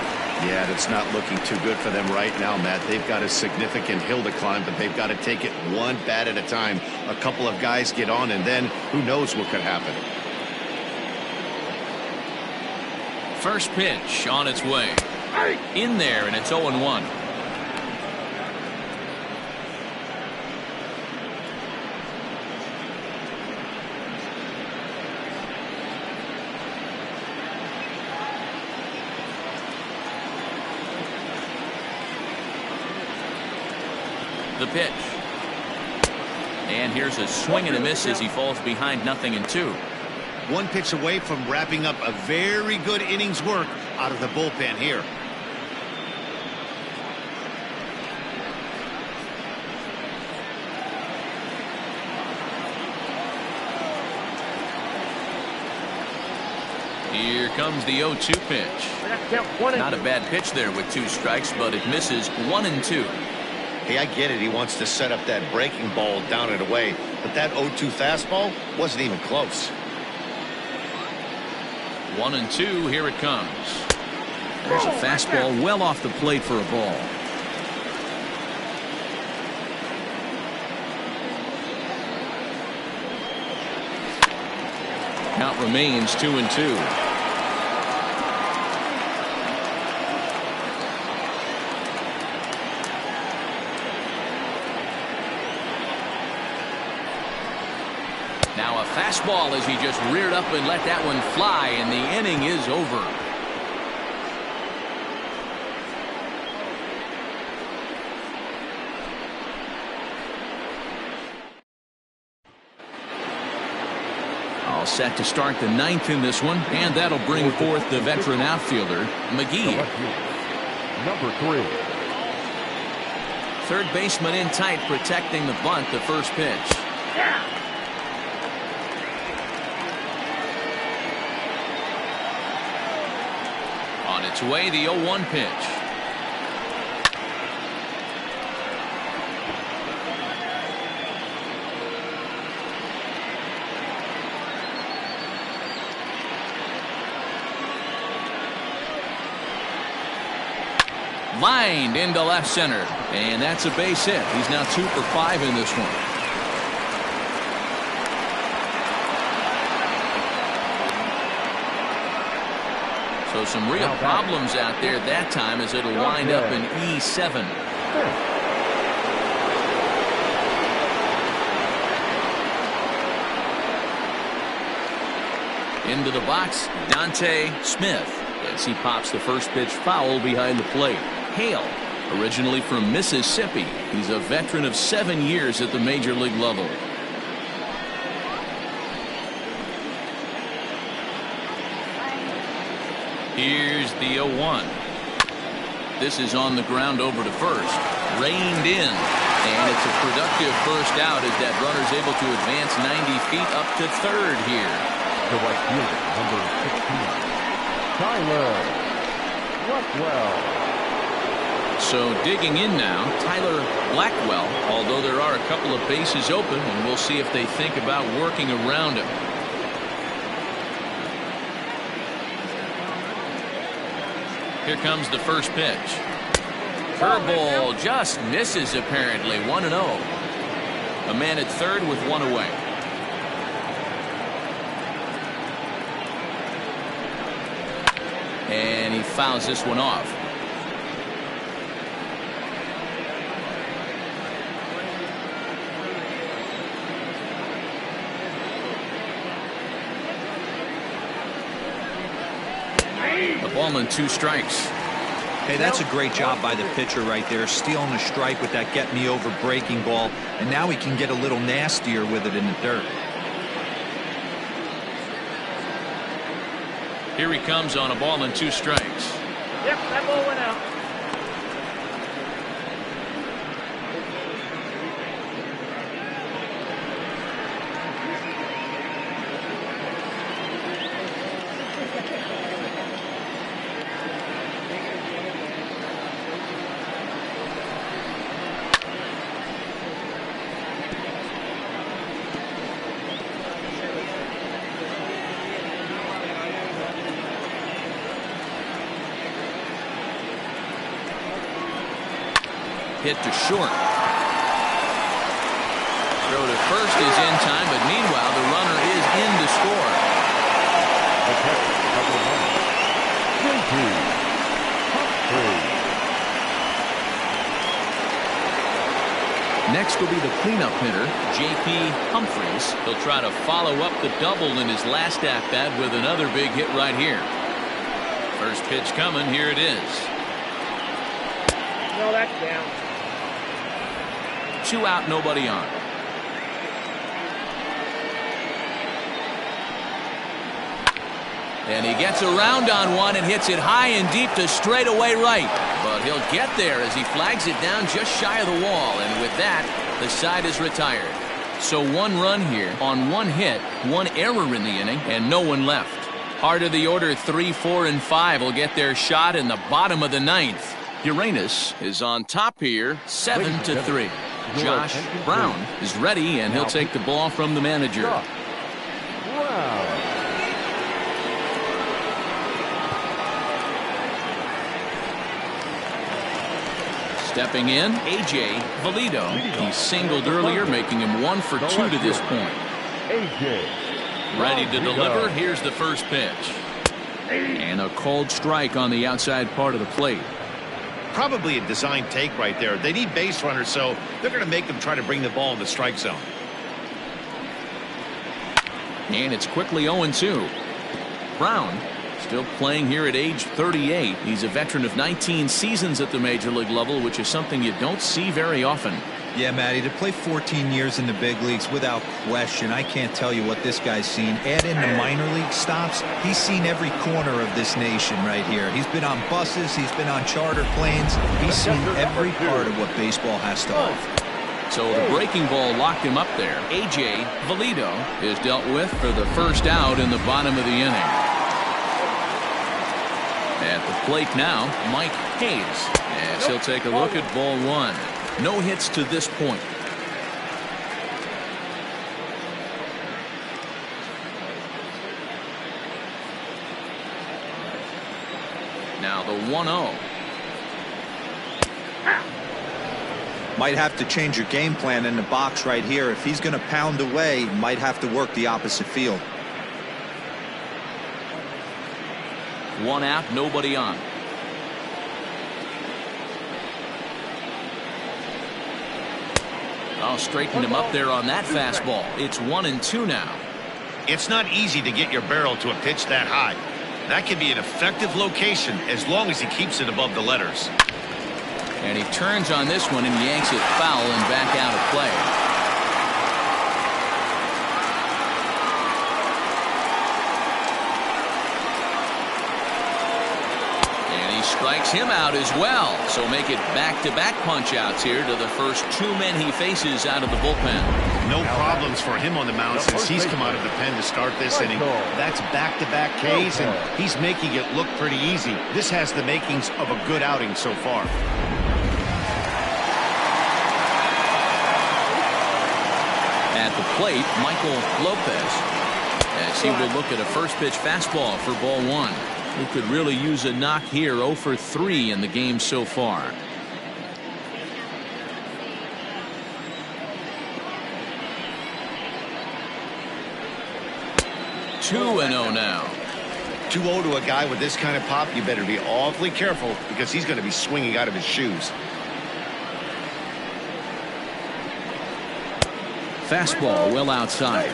Yeah, that's not looking too good for them right now, Matt. They've got a significant hill to climb, but they've got to take it one bat at a time. A couple of guys get on, and then who knows what could happen. First pitch on its way. In there, and it's 0-1. The pitch. And here's a swing and a miss as he falls behind 0-2. One pitch away from wrapping up a very good innings work out of the bullpen here. Here comes the 0-2 pitch. Not a bad pitch there with 2 strikes, but it misses 1-2. Hey, I get it. He wants to set up that breaking ball down and away, but that 0-2 fastball wasn't even close. 1-2. Here it comes. There's a fastball well off the plate for a ball. Count remains 2-2. Now a fastball as he just reared up and let that one fly, and the inning is over. All set to start the 9th in this one, and that'll bring forth the veteran outfielder, McGee. Number 3. Third baseman in tight, protecting the bunt, the first pitch. On its way, the 0-1 pitch. Lined into left center, and that's a base hit. He's now 2 for 5 in this one. So some real problems out there that time, as it'll wind up in E7. Into the box, Dante Smith, as he pops the first pitch foul behind the plate. Hale, originally from Mississippi. He's a veteran of 7 years at the major league level. Here's the 0-1. This is on the ground over to first. Reined in. And it's a productive first out as that runner's able to advance 90 feet up to third here. The right fielder, number 16. Tyler Blackwell. So digging in now, Tyler Blackwell, although there are a couple of bases open, and we'll see if they think about working around him. Here comes the first pitch. Curveball just misses apparently. 1-0. A man at third with one away. And he fouls this one off. A ball and 2 strikes. Hey, that's a great job by the pitcher right there, stealing a strike with that get me over breaking ball, and now he can get a little nastier with it in the dirt. Here he comes on a ball and 2 strikes. Yep, that ball went out. Hit to short. Throw to first is in time, but meanwhile the runner is in to score. The catcher, number 1. Next will be the cleanup hitter, J.P. Humphreys. He'll try to follow up the double in his last at-bat with another big hit right here. First pitch coming. Here it is. No, that's down. 2 out, nobody on. And he gets around on one and hits it high and deep to straightaway right. But he'll get there as he flags it down just shy of the wall. And with that, the side is retired. So 1 run here on 1 hit, 1 error in the inning, and no one left. Heart of the order 3, 4, and 5 will get their shot in the bottom of the 9th. Uranus is on top here, 7-3. Josh Brown is ready, and he'll take the ball from the manager. Stepping in, A.J. Valido. He singled earlier, making him 1 for 2 to this point. A.J. Ready to deliver. Here's the first pitch. And a called strike on the outside part of the plate. Probably a design take right there. They need base runners, so they're going to make them try to bring the ball in the strike zone. And it's quickly 0-2. Brown still playing here at age 38. He's a veteran of 19 seasons at the major league level, which is something you don't see very often. Yeah, Matty, to play 14 years in the big leagues without question, I can't tell you what this guy's seen. Add in the minor league stops, he's seen every corner of this nation right here. He's been on buses, he's been on charter planes, he's seen every part of what baseball has to offer. So the breaking ball locked him up there. A.J. Valido is dealt with for the first out in the bottom of the inning. At the plate now, Mike Hayes, as he'll take a look at ball 1. No hits to this point. Now the 1-0. Might have to change your game plan in the box right here. If he's going to pound away, might have to work the opposite field. 1 out, nobody on. Oh, straightened him up there on that fastball. It's 1-2 now. It's not easy to get your barrel to a pitch that high. That can be an effective location as long as he keeps it above the letters. And he turns on this one and yanks it foul and back out of play. Strikes him out as well. So make it back-to-back punch-outs here to the first 2 men he faces out of the bullpen. No problems for him on the mound since he's come out of the pen to start this inning. That's back-to-back Ks, and he's making it look pretty easy. This has the makings of a good outing so far. At the plate, Michael Lopez, as he will look at a first-pitch fastball for ball 1. He could really use a knock here. 0 for 3 in the game so far. Two and 0 now. 2-0 to a guy with this kind of pop, you better be awfully careful because he's going to be swinging out of his shoes. Fastball well outside.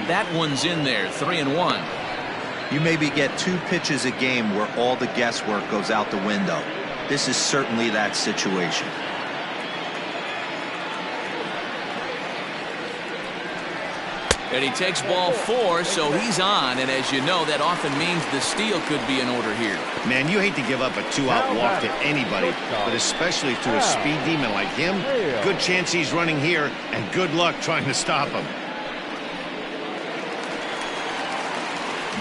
That one's in there. 3-1. You maybe get 2 pitches a game where all the guesswork goes out the window. This is certainly that situation. And he takes ball 4, so he's on. And as you know, that often means the steal could be in order here. Man, you hate to give up a 2-out walk to anybody, but especially to a speed demon like him. Good chance he's running here, and good luck trying to stop him.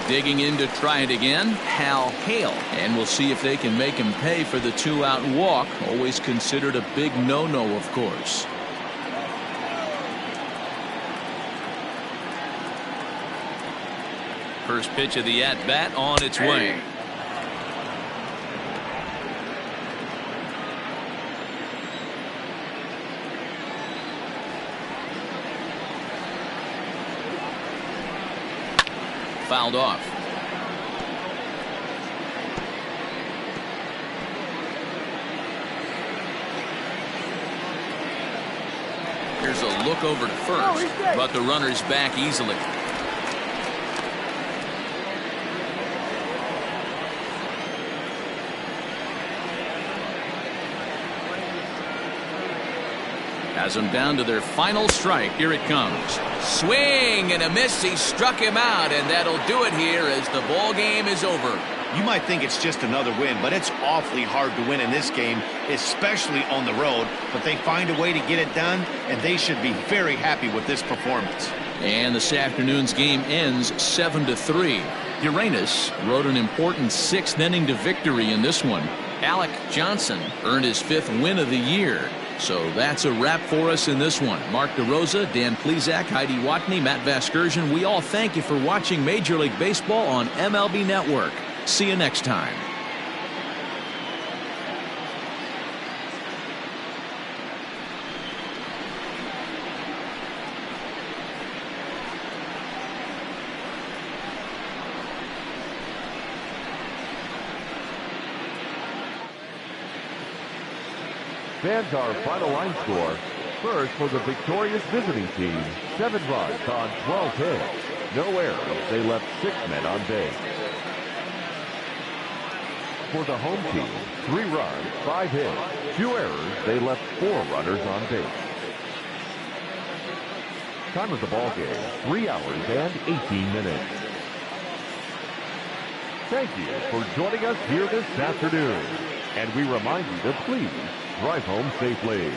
Digging in to try it again, Hal Hale. And we'll see if they can make him pay for the 2-out walk. Always considered a big no-no, of course. First pitch of the at-bat on its way. Fouled off. Here's a look over to first, but the runner's back easily. Has them down to their final strike. Here it comes. Swing and a miss. He struck him out, and that'll do it here as the ball game is over. You might think it's just another win, but it's awfully hard to win in this game, especially on the road. But they find a way to get it done, and they should be very happy with this performance. And this afternoon's game ends 7-3. Uranus wrote an important 6th inning to victory in this one. Alec Johnson earned his 5th win of the year. So that's a wrap for us in this one. Mark DeRosa, Dan Plezak, Heidi Watney, Matt Vasgersian. We all thank you for watching Major League Baseball on MLB Network. See you next time. Fans, our final line score. First, for the victorious visiting team, 7 runs on 12 hits. No errors. They left 6 men on base. For the home team, 3 runs, 5 hits. 2 errors. They left 4 runners on base. Time of the ball game, 3 hours and 18 minutes. Thank you for joining us here this afternoon. And we remind you to please drive home safely.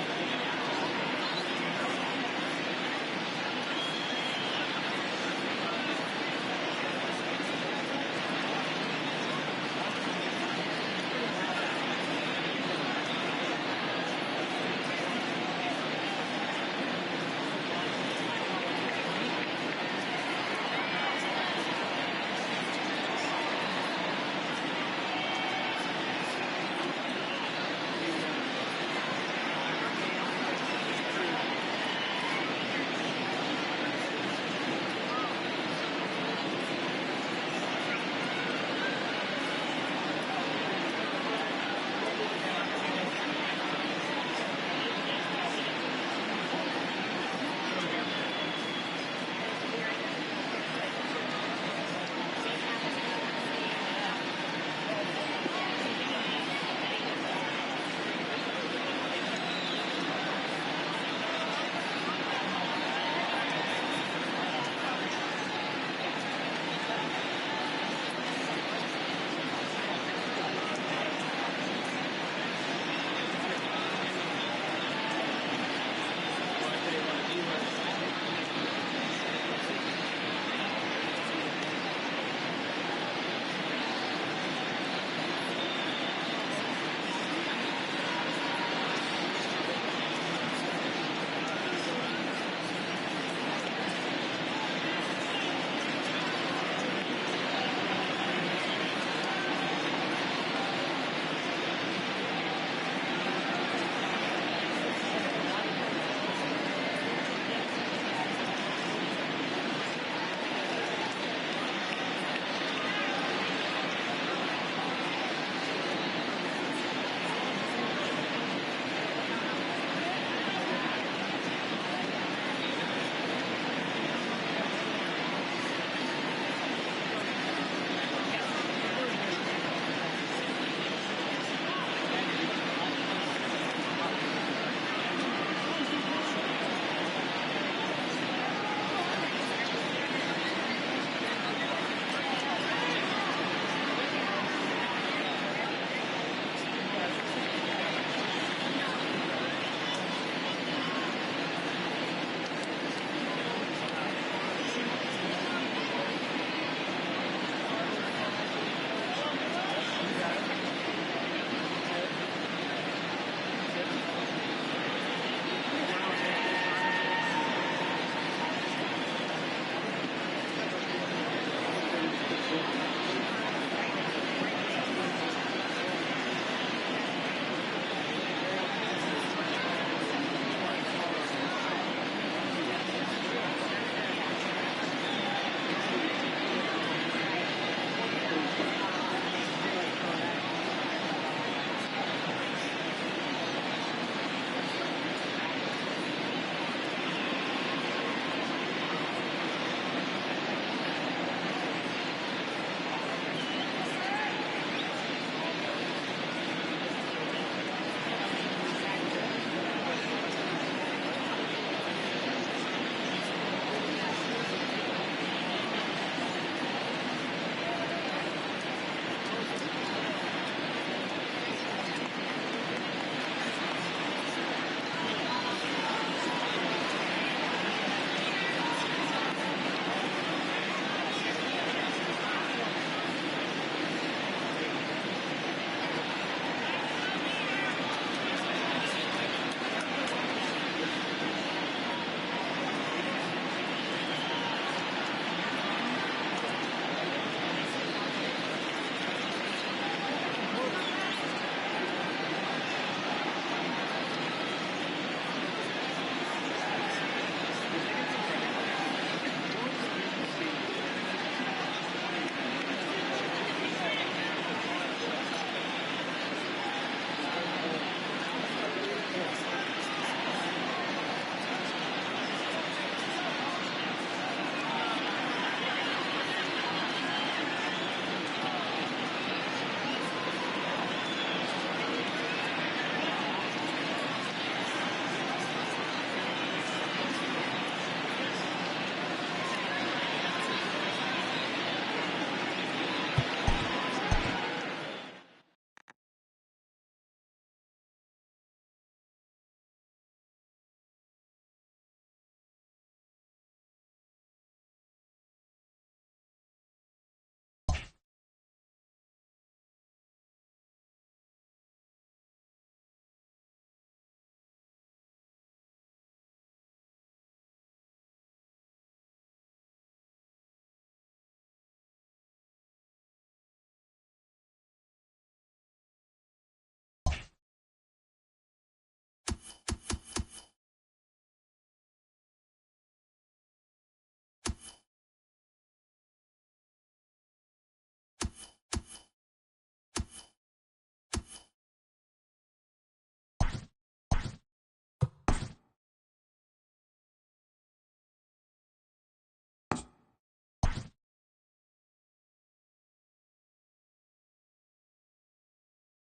Yep.